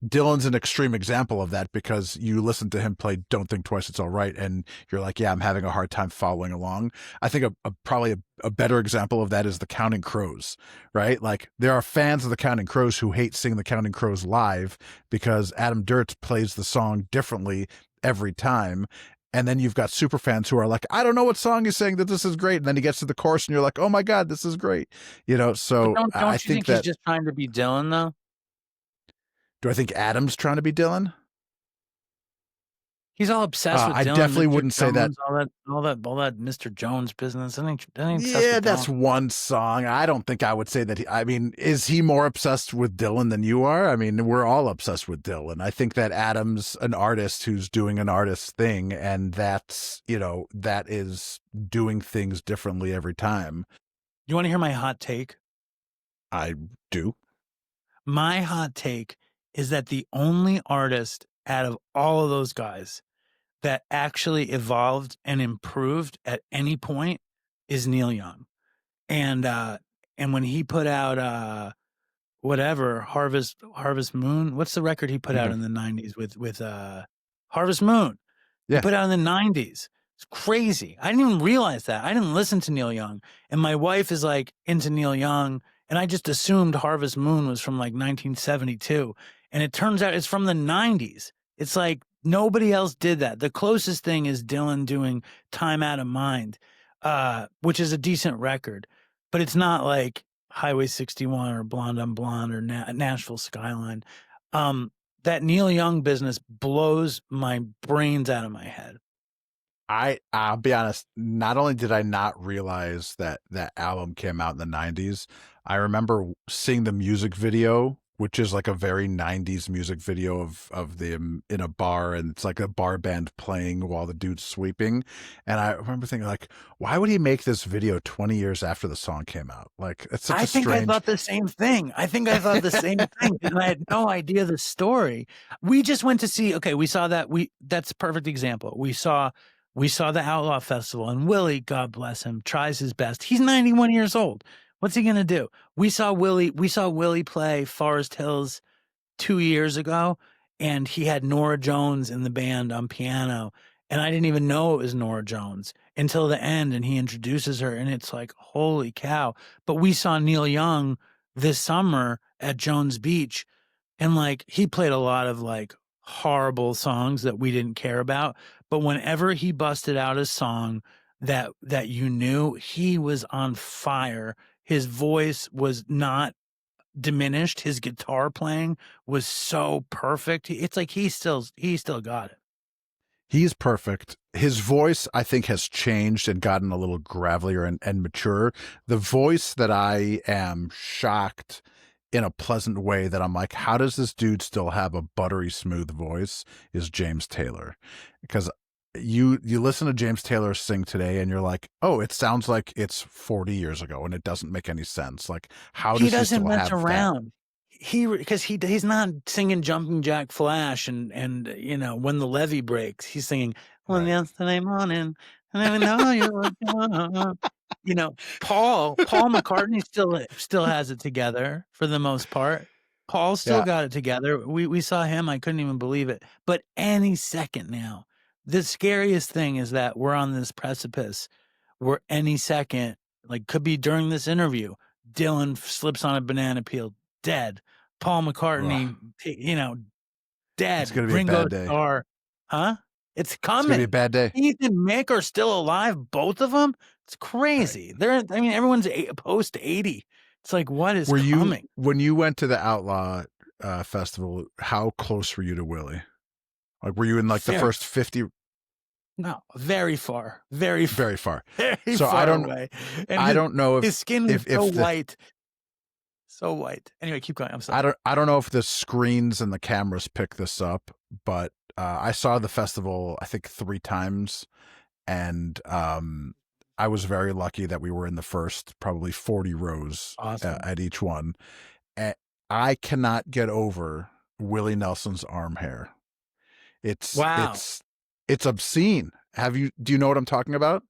[SPEAKER 1] Dylan's an extreme example of that because you listen to him play Don't Think Twice, It's All Right, and you're like, yeah, I'm having a hard time following along. I think probably a better example of that is the Counting Crows, right? Like, there are fans of the Counting Crows who hate seeing the Counting Crows live because Adam Duritz plays the song differently every time. And then you've got super fans who are like, I don't know what song he's saying, that this is great. And then he gets to the chorus and you're like, oh my God, this is great. You know, so
[SPEAKER 2] But don't
[SPEAKER 1] I
[SPEAKER 2] you
[SPEAKER 1] think
[SPEAKER 2] think he's just trying to be Dylan though?
[SPEAKER 1] do I think Adam's trying to be Dylan?
[SPEAKER 2] He's all obsessed with
[SPEAKER 1] I
[SPEAKER 2] Dylan.
[SPEAKER 1] definitely
[SPEAKER 2] Mr.
[SPEAKER 1] wouldn't say that.
[SPEAKER 2] All that Mr. Jones business. I think
[SPEAKER 1] Yeah, that's one song. I don't think I would say that. I mean, is he more obsessed with Dylan than you are? I mean, we're all obsessed with Dylan. I think that Adam's an artist who's doing an artist thing, and that's, you know, that is doing things differently every time.
[SPEAKER 2] You want to hear my hot take?
[SPEAKER 1] I do.
[SPEAKER 2] My hot take is that the only artist out of all of those guys that actually evolved and improved at any point is Neil Young. And when he put out whatever, Harvest Moon, what's the record he put out in the 90s with Harvest Moon?
[SPEAKER 1] Yeah.
[SPEAKER 2] He put out in the 90s. It's crazy. I didn't even realize that. I didn't listen to Neil Young. And my wife is like into Neil Young, and I just assumed Harvest Moon was from like 1972. And it turns out it's from the 90s. It's like nobody else did that. The closest thing is Dylan doing Time Out of Mind, which is a decent record, but it's not like Highway 61 or Blonde on Blonde or Nashville Skyline. That Neil Young business blows my brains out of my head.
[SPEAKER 1] I'll be honest, not only did I not realize that that album came out in the 90s, I remember seeing the music video, which is like a very 90s music video of them in a bar, and it's like a bar band playing while the dude's sweeping. And I remember thinking, like, why would he make this video 20 years after the song came out? Like, it's such a strange...
[SPEAKER 2] I thought the same thing. And I had no idea the story. We just went to see, we saw that. That's a perfect example. We saw the Outlaw Festival, and Willie, God bless him, tries his best. He's 91 years old. What's he going to do? We saw Willie play Forest Hills 2 years ago, and he had Norah Jones in the band on piano, and I didn't even know it was Norah Jones until the end, and he introduces her, and it's like, holy cow. But we saw Neil Young this summer at Jones Beach, and like, he played a lot of like horrible songs that we didn't care about, but whenever he busted out a song that you knew, he was on fire. His voice was not diminished. His guitar playing was so perfect. It's like he still got it.
[SPEAKER 1] He's perfect. His voice, I think, has changed and gotten a little gravelier and mature. The voice that I am shocked in a pleasant way that I'm like, how does this dude still have a buttery smooth voice, is James Taylor. Because you listen to James Taylor sing today and you're like, oh, it sounds like it's 40 years ago, and it doesn't make any sense. Like, how does he
[SPEAKER 2] doesn't
[SPEAKER 1] still
[SPEAKER 2] mess
[SPEAKER 1] have
[SPEAKER 2] around? Because he's not singing Jumping Jack Flash and you know, When the Levee Breaks. He's singing yesterday morning, and I know you were you know, Paul McCartney still has it together for the most part. Paul still got it together. We saw him. I couldn't even believe it. But any second now, the scariest thing is that we're on this precipice where any second, like could be during this interview, Dylan slips on a banana peel, dead. Paul McCartney, you know, dead.
[SPEAKER 1] It's going to be a bad day.
[SPEAKER 2] Star, huh? It's coming.
[SPEAKER 1] It's going to be a bad day.
[SPEAKER 2] Keith and Mick are still alive, both of them. It's crazy.
[SPEAKER 1] Right.
[SPEAKER 2] Everyone's post 80. It's like, what is coming?
[SPEAKER 1] When you went to the Outlaw Festival, how close were you to Willie? Like, were you in like the first 50?
[SPEAKER 2] No, very far, very far,
[SPEAKER 1] very far.
[SPEAKER 2] Very
[SPEAKER 1] so
[SPEAKER 2] far away. And
[SPEAKER 1] I don't know if
[SPEAKER 2] his skin was so white. So white. Anyway, keep going. I'm sorry.
[SPEAKER 1] I don't know if the screens and the cameras pick this up, but I saw the festival, I think 3 times, and I was very lucky that we were in the first probably 40 rows at each one. And I cannot get over Willie Nelson's arm hair. It's obscene. Do you know what I'm talking about?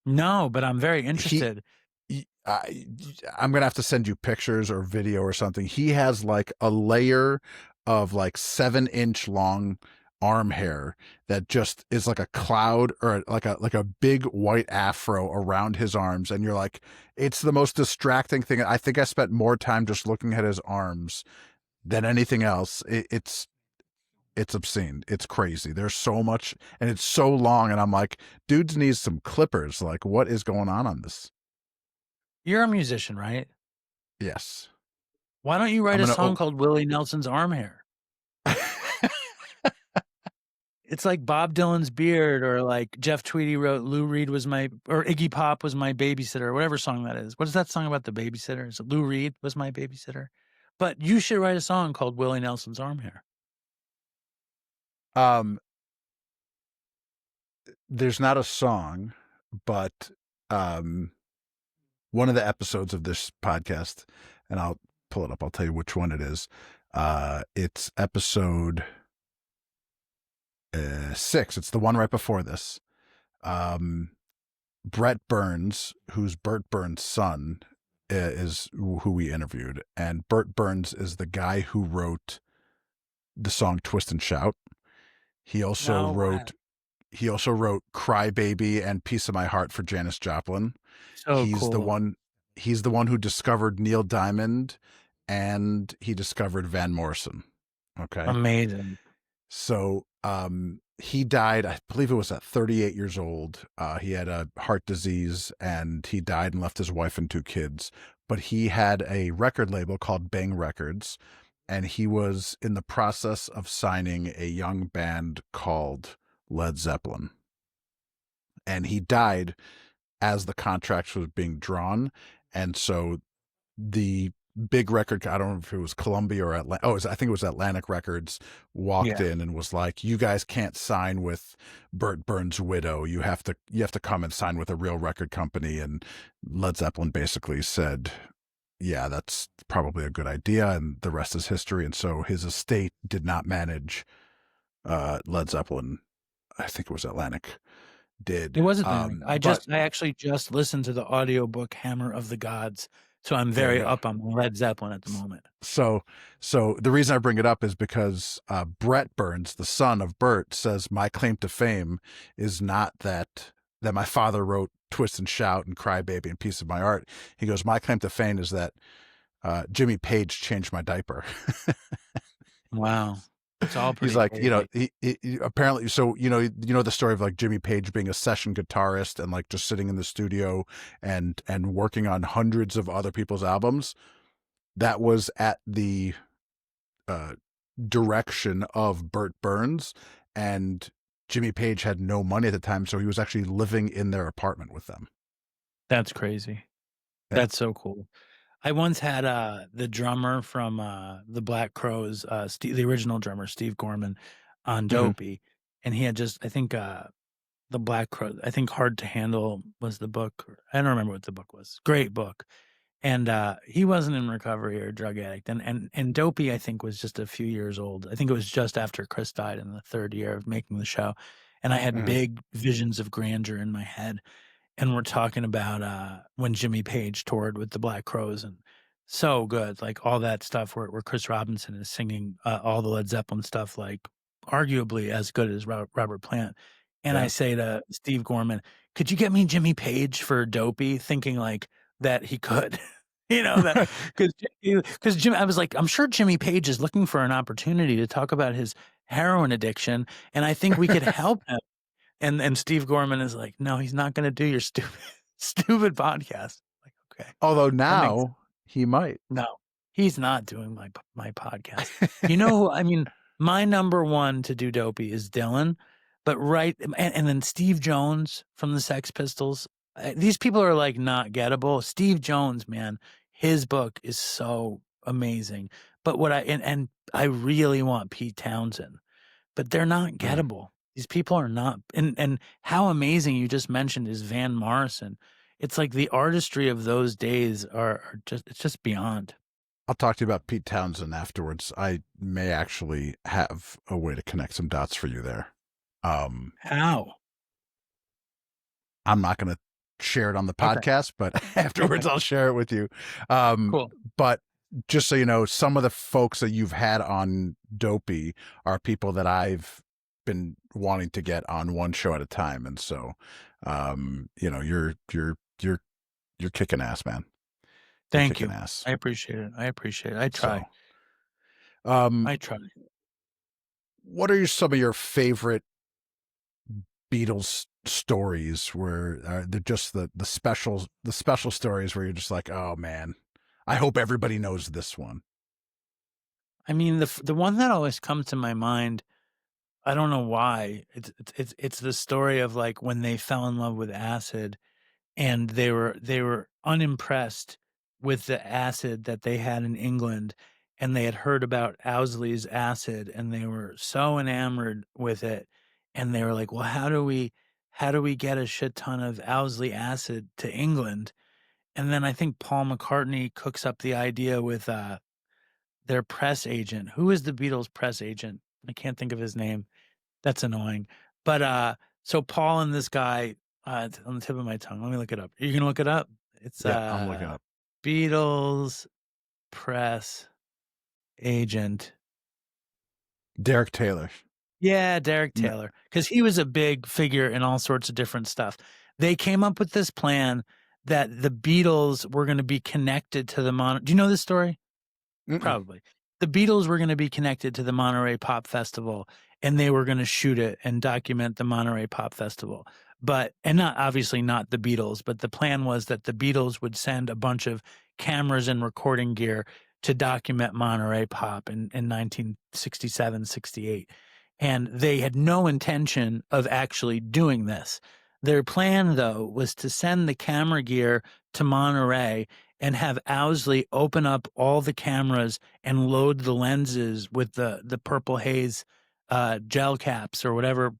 [SPEAKER 2] No, but I'm very interested.
[SPEAKER 1] I'm going to have to send you pictures or video or something. He has like a layer of like 7-inch long arm hair that just is like a cloud or like a big white afro around his arms, and you're like, it's the most distracting thing. I think I spent more time just looking at his arms than anything else. It's obscene. It's crazy. There's so much, and it's so long, and I'm like, dudes needs some clippers. Like, what is going on this?
[SPEAKER 2] You're a musician, right?
[SPEAKER 1] Yes.
[SPEAKER 2] Why don't you write a song called Willie Nelson's Arm Hair? It's like Bob Dylan's beard, or like Jeff Tweedy wrote Lou Reed was my, or Iggy Pop was my babysitter, or whatever song that is. What is that song about the babysitter? Is it Lou Reed was my babysitter? But you should write a song called Willie Nelson's Arm Hair.
[SPEAKER 1] There's not a song, but one of the episodes of this podcast, and I'll pull it up, I'll tell you which one it is. It's episode 6. It's the one right before this. Brett Burns, who's Burt Burns' son, is who we interviewed. And Burt Burns is the guy who wrote the song Twist and Shout. He also wrote Cry Baby and Piece of My Heart for Janis Joplin.
[SPEAKER 2] So
[SPEAKER 1] he's
[SPEAKER 2] cool.
[SPEAKER 1] the one who discovered Neil Diamond, and he discovered Van Morrison. Okay.
[SPEAKER 2] Amazing.
[SPEAKER 1] So he died, I believe it was at 38 years old. He had a heart disease, and he died and left his wife and 2 kids. But he had a record label called Bang Records, and he was in the process of signing a young band called Led Zeppelin. And he died as the contract was being drawn. And so the big record, I don't know if it was Columbia or I think it was Atlantic Records, walked in and was like, you guys can't sign with Burt Burns' widow. You have to come and sign with a real record company. And Led Zeppelin basically said, yeah, that's probably a good idea, and the rest is history. And so his estate did not manage Led Zeppelin. I think it was Atlantic did.
[SPEAKER 2] It was Atlantic. I actually just listened to the audiobook Hammer of the Gods, so I'm very up on Led Zeppelin at the moment.
[SPEAKER 1] So the reason I bring it up is because Brett Burns, the son of Burt, says my claim to fame is not that my father wrote Twist and Shout and Cry Baby and Piece of My Heart. He goes, my claim to fame is that Jimmy Page changed my diaper.
[SPEAKER 2] Wow. It's all pretty.
[SPEAKER 1] He's like,
[SPEAKER 2] crazy.
[SPEAKER 1] he apparently, so, the story of like Jimmy Page being a session guitarist and like just sitting in the studio and working on hundreds of other people's albums. That was at the direction of Burt Burns, and Jimmy Page had no money at the time. So he was actually living in their apartment with them.
[SPEAKER 2] That's crazy. Yeah. That's so cool. I once had the drummer from the Black Crowes, the original drummer, Steve Gorman, on Dopey. And he had I think the Black Crowes, I think Hard to Handle was the book. I don't remember what the book was. Great book. And he wasn't in recovery or a drug addict. And Dopey, I think, was just a few years old. I think it was just after Chris died in the 3rd year of making the show. And I had big visions of grandeur in my head. And we're talking about when Jimmy Page toured with the Black Crowes, and so good, like all that stuff where Chris Robinson is singing all the Led Zeppelin stuff, like arguably as good as Robert Plant. And I say to Steve Gorman, could you get me Jimmy Page for Dopey? Thinking like that he could, that because Jim, I was like, I'm sure Jimmy Page is looking for an opportunity to talk about his heroin addiction, and I think we could help him. And Steve Gorman is like, no, he's not going to do your stupid podcast. Like, okay.
[SPEAKER 1] Although now he might.
[SPEAKER 2] No, he's not doing my podcast. My number one to do Dopey is Dylan, but and then Steve Jones from the Sex Pistols. These people are like not gettable. Steve Jones, man, his book is so amazing. But I really want Pete Townsend, but they're not gettable. These people are not, and how amazing you just mentioned is Van Morrison. It's like the artistry of those days it's just beyond.
[SPEAKER 1] I'll talk to you about Pete Townsend afterwards. I may actually have a way to connect some dots for you there.
[SPEAKER 2] How?
[SPEAKER 1] I'm not going to share it on the podcast, but afterwards I'll share it with you. Cool. But just so you know, some of the folks that you've had on Dopey are people that I've been wanting to get on one show at a time, and so, you're kicking ass, man. You're
[SPEAKER 2] Thank
[SPEAKER 1] kicking
[SPEAKER 2] you.
[SPEAKER 1] ass.
[SPEAKER 2] I appreciate it. I appreciate it. I try.
[SPEAKER 1] So,
[SPEAKER 2] I try.
[SPEAKER 1] what are some of your favorite Beatles stories where they're just the special stories where you're just like, oh man, I hope everybody knows this one.
[SPEAKER 2] I mean, the one that always comes to my mind, I don't know why. It's the story of like when they fell in love with acid and they were unimpressed with the acid that they had in England, and they had heard about Owsley's acid, and they were so enamored with it, and they were like, "Well, how do we get a shit ton of Owsley acid to England?" And then I think Paul McCartney cooks up the idea with their press agent. Who is the Beatles press agent? I can't think of his name. That's annoying. But so Paul and this guy, it's on the tip of my tongue. Let me look it up. Are you gonna look it up? It's
[SPEAKER 1] Yeah, I'm looking up.
[SPEAKER 2] Beatles press agent.
[SPEAKER 1] Derek Taylor.
[SPEAKER 2] Yeah, Derek
[SPEAKER 1] No.
[SPEAKER 2] Taylor, because he was a big figure in all sorts of different stuff. They came up with this plan that the Beatles were going to be connected to the Do you know this story?
[SPEAKER 1] Mm-mm.
[SPEAKER 2] Probably. The Beatles were going to be connected to the Monterey Pop Festival, and they were going to shoot it and document the Monterey Pop Festival. And not obviously not the Beatles, but the plan was that the Beatles would send a bunch of cameras and recording gear to document Monterey Pop in 1967, 68. And they had no intention of actually doing this. Their plan, though, was to send the camera gear to Monterey and have Owsley open up all the cameras and load the lenses with the purple haze gel caps or whatever,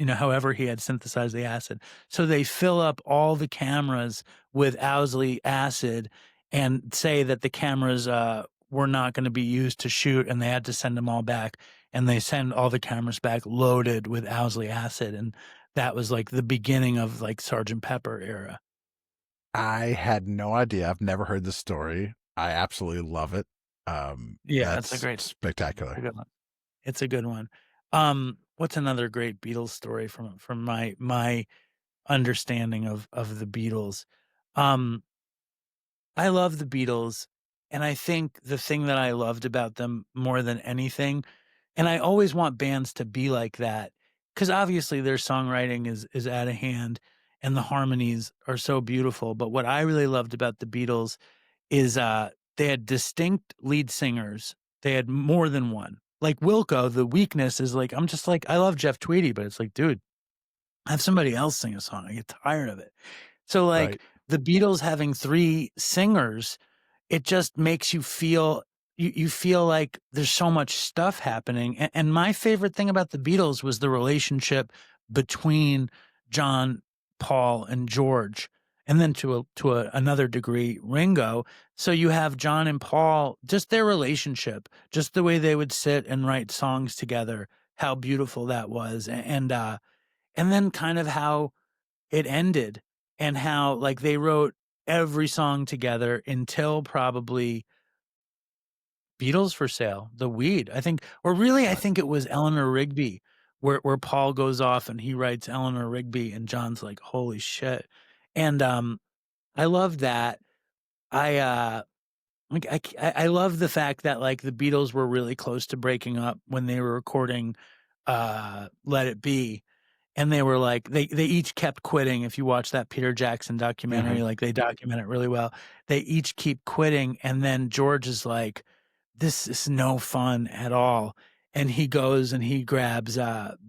[SPEAKER 2] however he had synthesized the acid. So they fill up all the cameras with Owsley acid and say that the cameras were not going to be used to shoot, and they had to send them all back. And they send all the cameras back loaded with Owsley acid, and that was like the beginning of like Sergeant Pepper era.
[SPEAKER 1] I had no idea. I've never heard this story. I absolutely love it.
[SPEAKER 2] Yeah,
[SPEAKER 1] that's
[SPEAKER 2] it's a great,
[SPEAKER 1] spectacular.
[SPEAKER 2] It's a good one. It's a good one. What's another great Beatles story from my understanding of the Beatles? I love the Beatles, and I think the thing that I loved about them more than anything, and I always want bands to be like that, because obviously their songwriting is out of hand and the harmonies are so beautiful. But what I really loved about the Beatles is they had distinct lead singers. They had more than one. Like Wilco, the weakness is like, I'm just like, I love Jeff Tweedy, but it's like, dude, have somebody else sing a song. I get tired of it. So like
[SPEAKER 1] Right.
[SPEAKER 2] the Beatles having three singers, it just makes you feel you feel like there's so much stuff happening. And my favorite thing about the Beatles was the relationship between John, Paul, and George, and then to another degree, Ringo. So you have John and Paul, just their relationship, just the way they would sit and write songs together, how beautiful that was, and then kind of how it ended, and how like they wrote every song together until probably Beatles for Sale, The Weed. I think, or really, I think it was Eleanor Rigby, where Paul goes off and he writes Eleanor Rigby, and John's like, holy shit. And I love that. I like I love the fact that like the Beatles were really close to breaking up when they were recording Let It Be. And they were like, they each kept quitting. If you watch that Peter Jackson documentary, like they document it really well. They each keep quitting. And then George is like, this is no fun at all. And he goes and he grabs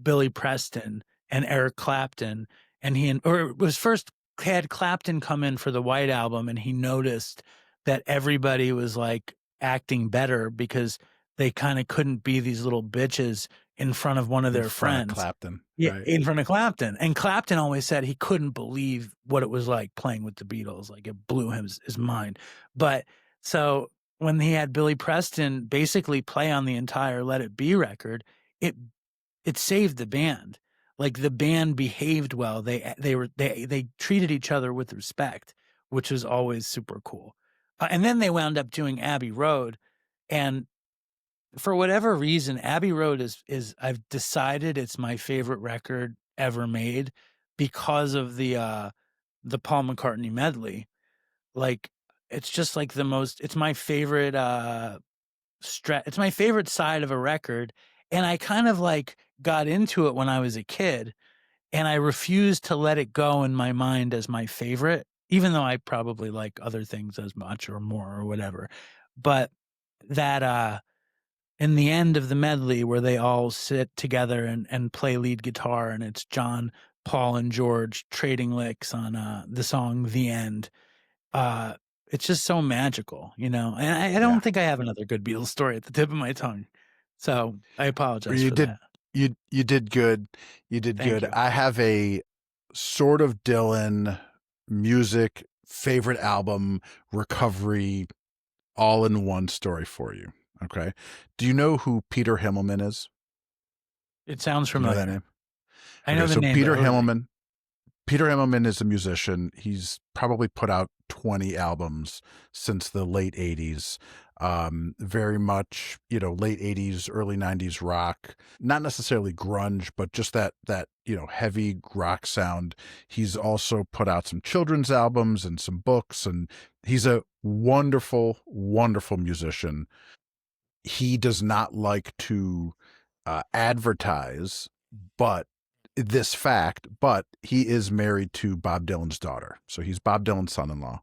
[SPEAKER 2] Billy Preston and Eric Clapton. And or it was first had Clapton come in for the White Album, and he noticed that everybody was like acting better because they kind of couldn't be these little bitches in front of one of their friends.
[SPEAKER 1] Clapton.
[SPEAKER 2] Yeah,
[SPEAKER 1] Right.
[SPEAKER 2] in front of Clapton. And Clapton always said he couldn't believe what it was like playing with the Beatles. Like it blew his mind. But so when he had Billy Preston basically play on the entire Let It Be record, it saved the band. Like the band behaved well. They treated each other with respect, which was always super cool. And then they wound up doing Abbey Road, and for whatever reason, Abbey Road is I've decided it's my favorite record ever made because of the Paul McCartney medley. Like, it's just like it's my favorite it's my favorite side of a record, and I kind of like got into it when I was a kid, and I refused to let it go in my mind as my favorite, even though I probably like other things as much or more or whatever. But that in the end of the medley where they all sit together and play lead guitar, and it's John, Paul, and George trading licks on the song The End. It's just so magical, and I don't think I have another good Beatles story at the tip of my tongue. So I apologize for that.
[SPEAKER 1] You did good. You did
[SPEAKER 2] Thank
[SPEAKER 1] good.
[SPEAKER 2] you.
[SPEAKER 1] I have a sort of Dylan music favorite album recovery all in one story for you. Okay. Do you know who Peter Himmelman is?
[SPEAKER 2] It sounds
[SPEAKER 1] Do you know
[SPEAKER 2] familiar.
[SPEAKER 1] that name?
[SPEAKER 2] I know the
[SPEAKER 1] so
[SPEAKER 2] name.
[SPEAKER 1] Peter Himmelman is a musician. He's probably put out 20 albums since the late 80s. Very much, late 80s, early 90s rock, not necessarily grunge, but just that, heavy rock sound. He's also put out some children's albums and some books, and he's a wonderful, wonderful musician. He does not like to advertise, but he is married to Bob Dylan's daughter. So he's Bob Dylan's son-in-law.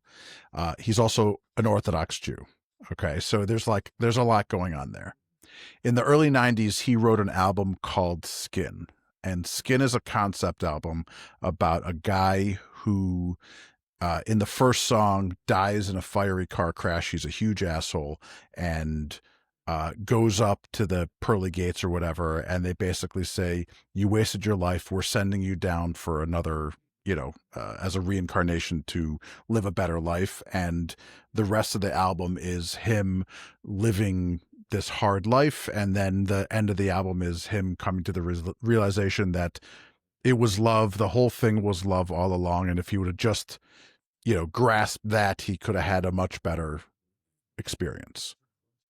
[SPEAKER 1] He's also an Orthodox Jew. Okay. So there's a lot going on there. In the early 90s, he wrote an album called Skin. And Skin is a concept album about a guy who, in the first song, dies in a fiery car crash. He's a huge asshole and goes up to the pearly gates or whatever, and they basically say, you wasted your life, we're sending you down for another, as a reincarnation to live a better life. And the rest of the album is him living this hard life, and then the end of the album is him coming to the realization that it was love, the whole thing was love all along, and if he would have just grasped that, he could have had a much better experience.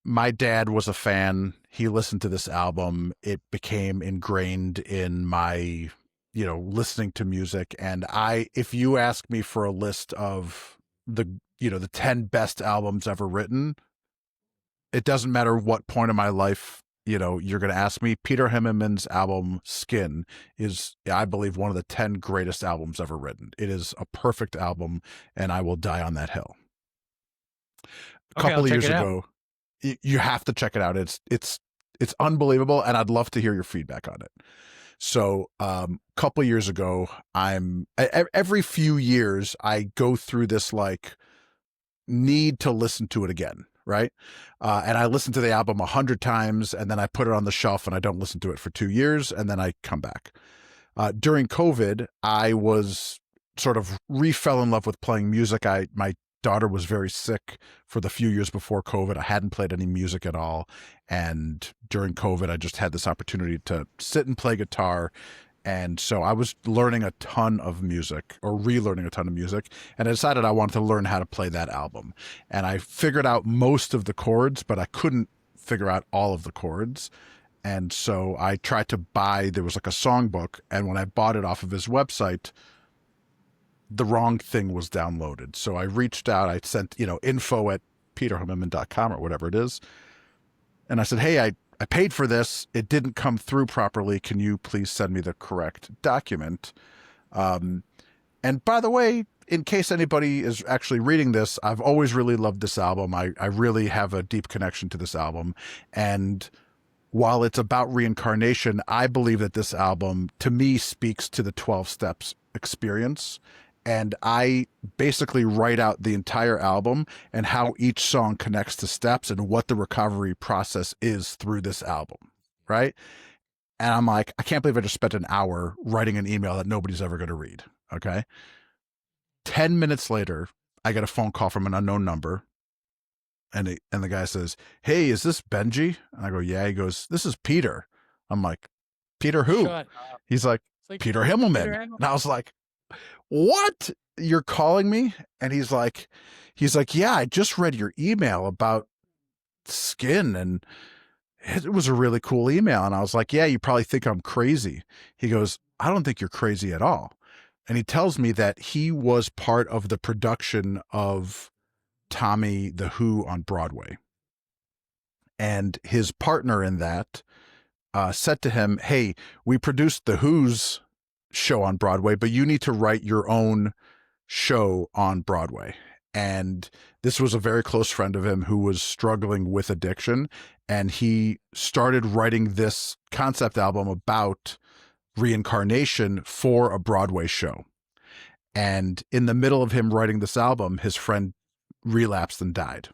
[SPEAKER 1] My dad was a fan. He listened to this album. It became ingrained in my, listening to music. And if you ask me for a list of the 10 best albums ever written, it doesn't matter what point of my life, you're going to ask me. Peter Himmelman's album Skin is, I believe, one of the 10 greatest albums ever written. It is a perfect album, and I will die on that hill. A couple of years ago, you have to check it out. It's unbelievable, and I'd love to hear your feedback on it. So, couple years ago, every few years I go through this need to listen to it again, right? And I listen to the album 100 times, and then I put it on the shelf, and I don't listen to it for 2 years, and then I come back. During COVID, I was sort of fell in love with playing music. My daughter was very sick for the few years before COVID. I hadn't played any music at all. And during COVID, I just had this opportunity to sit and play guitar. And so I was learning a ton of music, or relearning a ton of music. And I decided I wanted to learn how to play that album. And I figured out most of the chords, but I couldn't figure out all of the chords. And so I tried to there was a songbook. And when I bought it off of his website, the wrong thing was downloaded. So I reached out, I sent, info@peterhimmelman.com or whatever it is. And I said, hey, I paid for this. It didn't come through properly. Can you please send me the correct document? And by the way, in case anybody is actually reading this, I've always really loved this album. I really have a deep connection to this album. And while it's about reincarnation, I believe that this album, to me, speaks to the 12 Steps experience. And I basically write out the entire album and how each song connects to steps and what the recovery process is through this album, right? And I'm like, I can't believe I just spent an hour writing an email that nobody's ever going to read, okay? 10 minutes later, I get a phone call from an unknown number, and the guy says, hey, is this Benji? And I go, yeah. He goes, this is Peter. I'm like, Peter who?
[SPEAKER 2] Shut up.
[SPEAKER 1] He's like, Peter Himmelman. And I was like, what? you're calling me? And he's like, yeah, I just read your email about Skin, and it was a really cool email. And I was like, yeah, you probably think I'm crazy. He goes, I don't think you're crazy at all. And he tells me that he was part of the production of Tommy the Who on Broadway. And his partner in that said to him, hey, we produced the Who's show on Broadway, but you need to write your own show on Broadway. And this was a very close friend of him who was struggling with addiction. And he started writing this concept album about reincarnation for a Broadway show. And in the middle of him writing this album, his friend relapsed and died.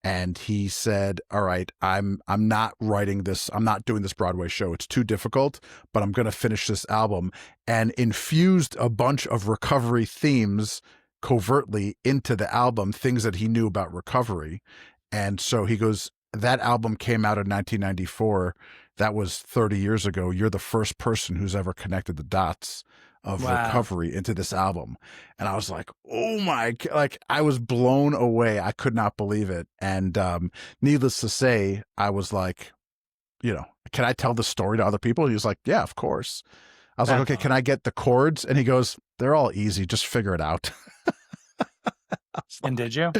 [SPEAKER 1] And he said, all right, I'm not writing this. I'm not doing this Broadway show. It's too difficult, but I'm going to finish this album, and infused a bunch of recovery themes covertly into the album, things that he knew about recovery. And so he goes, that album came out in 1994. That was 30 years ago. You're the first person who's ever connected the dots of recovery into this album. And I was like, oh my, like I was blown away. I could not believe it. And needless to say, I was like, you know, can I tell the story to other people? He was like, yeah, of course. I was like, okay, can I get the chords? And he goes, they're all easy. Just figure it out.
[SPEAKER 2] And did you?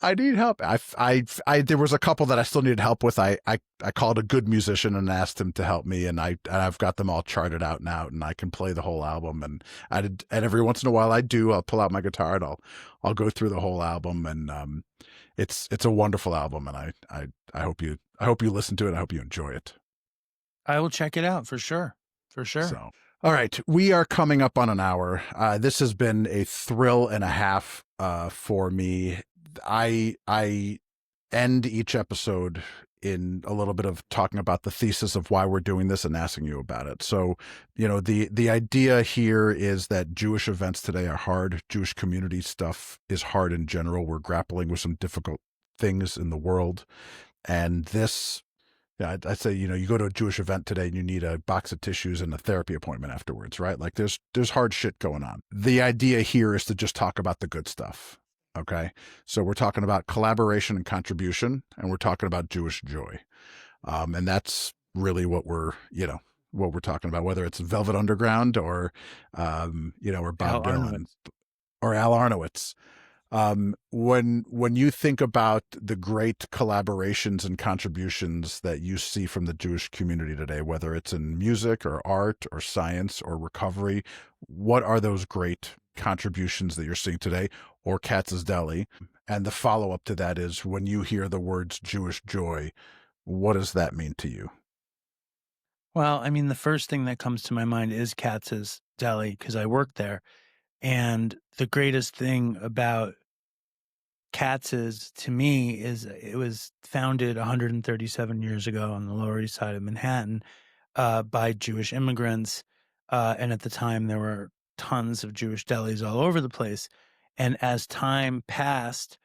[SPEAKER 1] I need help. I there was a couple that I still needed help with. I called a good musician and asked him to help me, and I've got them all charted out now, and I can play the whole album. And and every once in a while I'll pull out my guitar and I'll go through the whole album, and it's a wonderful album, and I hope you listen to it. I hope you enjoy it.
[SPEAKER 2] I will check it out for sure. For sure.
[SPEAKER 1] So, all right, we are coming up on an hour. This has been a thrill and a half for me. I end each episode in a little bit of talking about the thesis of why we're doing this and asking you about it. So, you know, the idea here is that Jewish events today are hard. Jewish community stuff is hard in general. We're grappling with some difficult things in the world. And this, yeah, I'd say, you know, you go to a Jewish event today and you need a box of tissues and a therapy appointment afterwards, right? Like there's hard shit going on. The idea here is to just talk about the good stuff. Okay. So we're talking about collaboration and contribution, and we're talking about Jewish joy. And that's really what we're talking about, whether it's Velvet Underground or, or Bob Dylan or Al Arnowitz. When you think about the great collaborations and contributions that you see from the Jewish community today, whether it's in music or art or science or recovery, what are those great contributions that you're seeing today, or Katz's Deli? And the follow-up to that is, when you hear the words Jewish joy, what does that mean to you?
[SPEAKER 2] Well, I mean, the first thing that comes to my mind is Katz's Deli, because I worked there. And the greatest thing about Katz's, to me, is it was founded 137 years ago on the Lower East Side of Manhattan by Jewish immigrants. And at the time, there were tons of Jewish delis all over the place. And as time passed,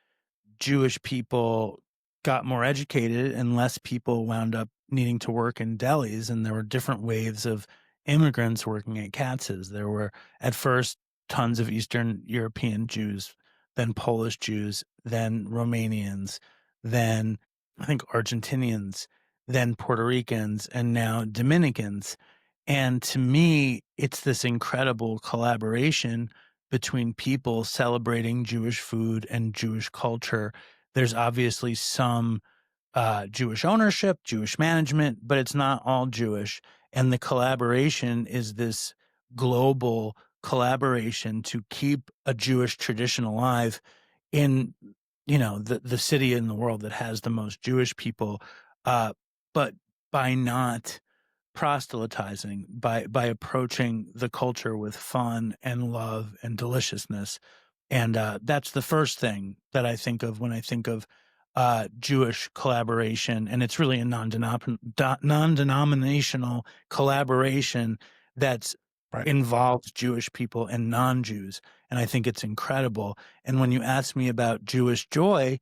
[SPEAKER 2] Jewish people got more educated and less people wound up needing to work in delis. And there were different waves of immigrants working at Katz's. There were, at first, tons of Eastern European Jews, then Polish Jews, then Romanians, then I think Argentinians, then Puerto Ricans, and now Dominicans. And to me, it's this incredible collaboration between people celebrating Jewish food and Jewish culture. There's obviously some Jewish ownership, Jewish management, but it's not all Jewish. And the collaboration is this global collaboration to keep a Jewish tradition alive in, you know, the city in the world that has the most Jewish people, but by not proselytizing, by approaching the culture with fun and love and deliciousness. And that's the first thing that I think of when I think of Jewish collaboration. And it's really a non-denominational collaboration that's involves Jewish people and non-Jews. And I think it's incredible. And when you ask me about Jewish joy,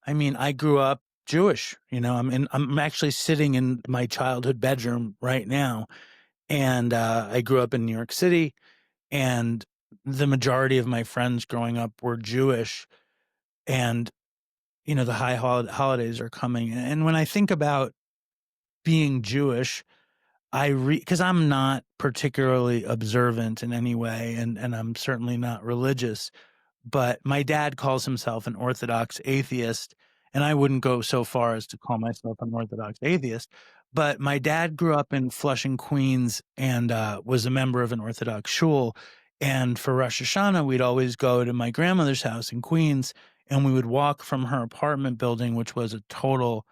[SPEAKER 2] I mean, I grew up Jewish, you know, I'm actually sitting in my childhood bedroom right now. And I grew up in New York City, and the majority of my friends growing up were Jewish, and the holidays are coming. And when I think about being Jewish, because I'm not particularly observant in any way, and I'm certainly not religious, but my dad calls himself an Orthodox atheist, and I wouldn't go so far as to call myself an Orthodox atheist. But my dad grew up in Flushing, Queens, and was a member of an Orthodox shul. And for Rosh Hashanah, we'd always go to my grandmother's house in Queens, and we would walk from her apartment building, which was a total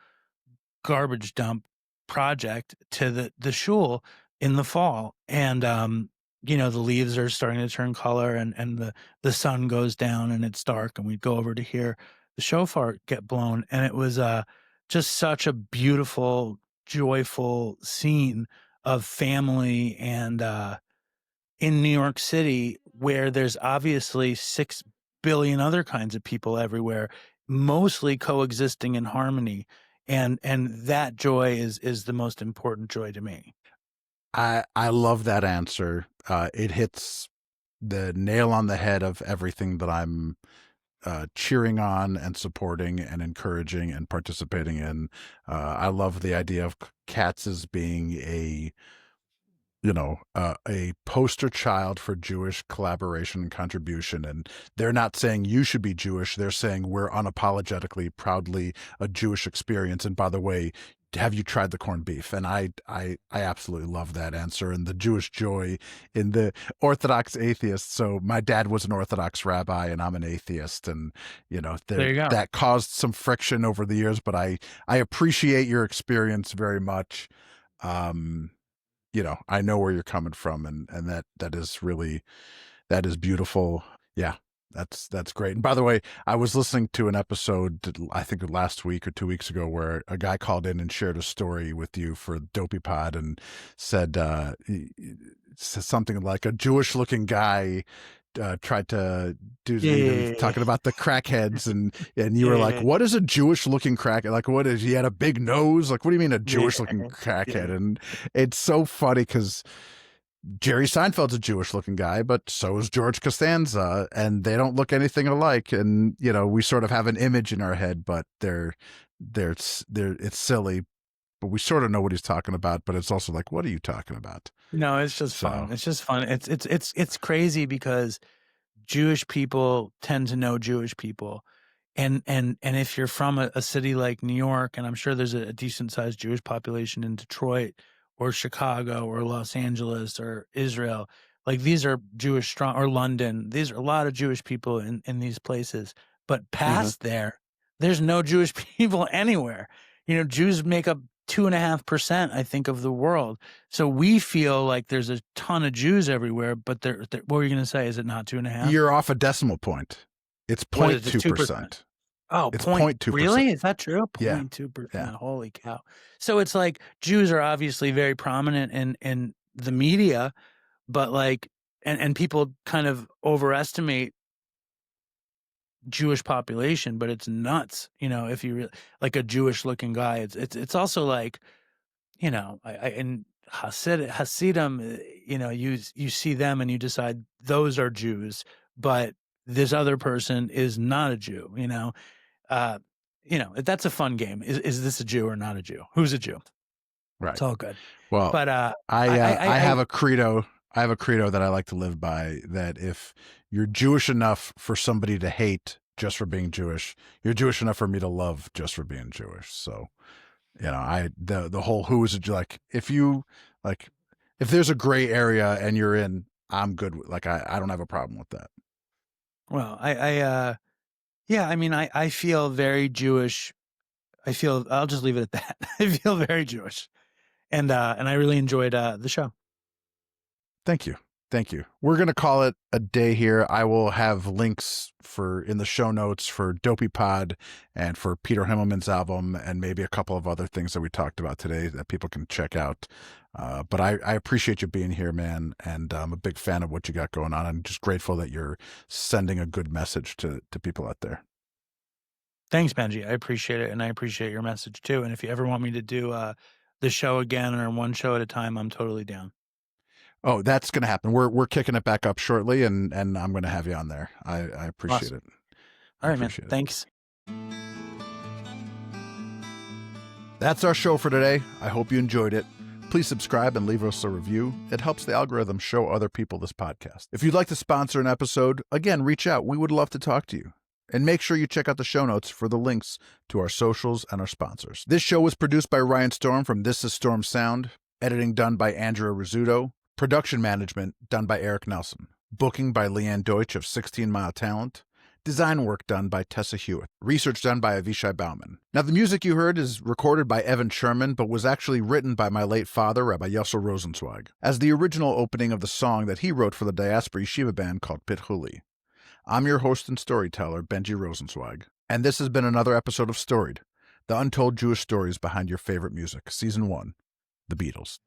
[SPEAKER 2] garbage dump project, to the shul in the fall. And the leaves are starting to turn color, and the sun goes down and it's dark, and we'd go over to hear the shofar get blown. And it was just such a beautiful, joyful scene of family. And in New York City, where there's obviously 6 billion other kinds of people everywhere, mostly coexisting in harmony. And that joy is the most important joy to me.
[SPEAKER 1] I love that answer. It hits the nail on the head of everything that I'm cheering on and supporting and encouraging and participating in. I love the idea of cats as being a poster child for Jewish collaboration and contribution. And they're not saying you should be Jewish. They're saying we're unapologetically, proudly a Jewish experience. And by the way, have you tried the corned beef? And I absolutely love that answer, and the Jewish joy in the Orthodox atheist. So my dad was an Orthodox rabbi and I'm an atheist, and
[SPEAKER 2] There you go.
[SPEAKER 1] that caused some friction over the years, but I appreciate your experience very much. I know where you're coming from, and that is beautiful. Yeah, that's great. And by the way, I was listening to an episode, I think last week or 2 weeks ago, where a guy called in and shared a story with you for Dopey Pod and said something like a Jewish looking guy tried to do talking about the crackheads, and you were like, what is a Jewish looking crackhead? Like, what is, he had a big nose? Like, what do you mean a Jewish looking crackhead? And it's so funny because Jerry Seinfeld's a Jewish looking guy, but so is George Costanza, and they don't look anything alike. And we sort of have an image in our head, but it's silly, but we sort of know what he's talking about. But it's also like, what are you talking about?
[SPEAKER 2] No, it's just fun. It's just fun. It's crazy because Jewish people tend to know Jewish people. And if you're from a city like New York, and I'm sure there's a decent sized Jewish population in Detroit or Chicago or Los Angeles or Israel, like these are Jewish strong, or London. These are a lot of Jewish people in these places. But past there's no Jewish people anywhere. Jews make up 2.5%, I think, of the world. So we feel like there's a ton of Jews everywhere, but what were you going to say? Is it not 2.5?
[SPEAKER 1] You're off a decimal point. It's 0.2%.
[SPEAKER 2] Oh,
[SPEAKER 1] it's 0.2%.
[SPEAKER 2] Really? Is that true?
[SPEAKER 1] 0.2%.
[SPEAKER 2] Yeah. Holy cow. So it's like Jews are obviously very prominent in the media, but like, and people kind of overestimate Jewish population, but it's nuts. If you really like a Jewish looking guy, it's also like, in Hasidim, you see them and you decide those are Jews, but this other person is not a Jew. That's a fun game. Is this a Jew or not a Jew? Who's a Jew?
[SPEAKER 1] Right.
[SPEAKER 2] It's all good.
[SPEAKER 1] Well,
[SPEAKER 2] but
[SPEAKER 1] I have a credo. I have a credo that I like to live by, that if you're Jewish enough for somebody to hate just for being Jewish, you're Jewish enough for me to love just for being Jewish. So, the whole who is it, like, if there's a gray area and you're in, I'm good with, like, I don't have a problem with that.
[SPEAKER 2] Well, I feel very Jewish. I'll just leave it at that. I feel very Jewish. And I really enjoyed the show.
[SPEAKER 1] Thank you. We're going to call it a day here. I will have links in the show notes for Dopey Pod and for Peter Himmelman's album, and maybe a couple of other things that we talked about today that people can check out. But I appreciate you being here, man. And I'm a big fan of what you got going on. I'm just grateful that you're sending a good message to people out there.
[SPEAKER 2] Thanks, Benji. I appreciate it. And I appreciate your message too. And if you ever want me to do the show again or one show at a time, I'm totally down.
[SPEAKER 1] Oh, that's going to happen. We're kicking it back up shortly, and I'm going to have you on there. I appreciate it.
[SPEAKER 2] All right, man. Thanks.
[SPEAKER 1] That's our show for today. I hope you enjoyed it. Please subscribe and leave us a review. It helps the algorithm show other people this podcast. If you'd like to sponsor an episode, again, reach out. We would love to talk to you. And make sure you check out the show notes for the links to our socials and our sponsors. This show was produced by Ryan Storm from This Is Storm Sound. Editing done by Andrea Rizzuto. Production management done by Eric Nelson. Booking by Leanne Deutsch of 16 Mile Talent. Design work done by Tessa Hewitt. Research done by Avishai Bauman. Now, the music you heard is recorded by Evan Sherman, but was actually written by my late father, Rabbi Yossel Rosenzweig, as the original opening of the song that he wrote for the Diaspora Yeshiva band called Pit Huli. I'm your host and storyteller, Benji Rosenzweig, and this has been another episode of Storied, the untold Jewish stories behind your favorite music, Season 1, The Beatles.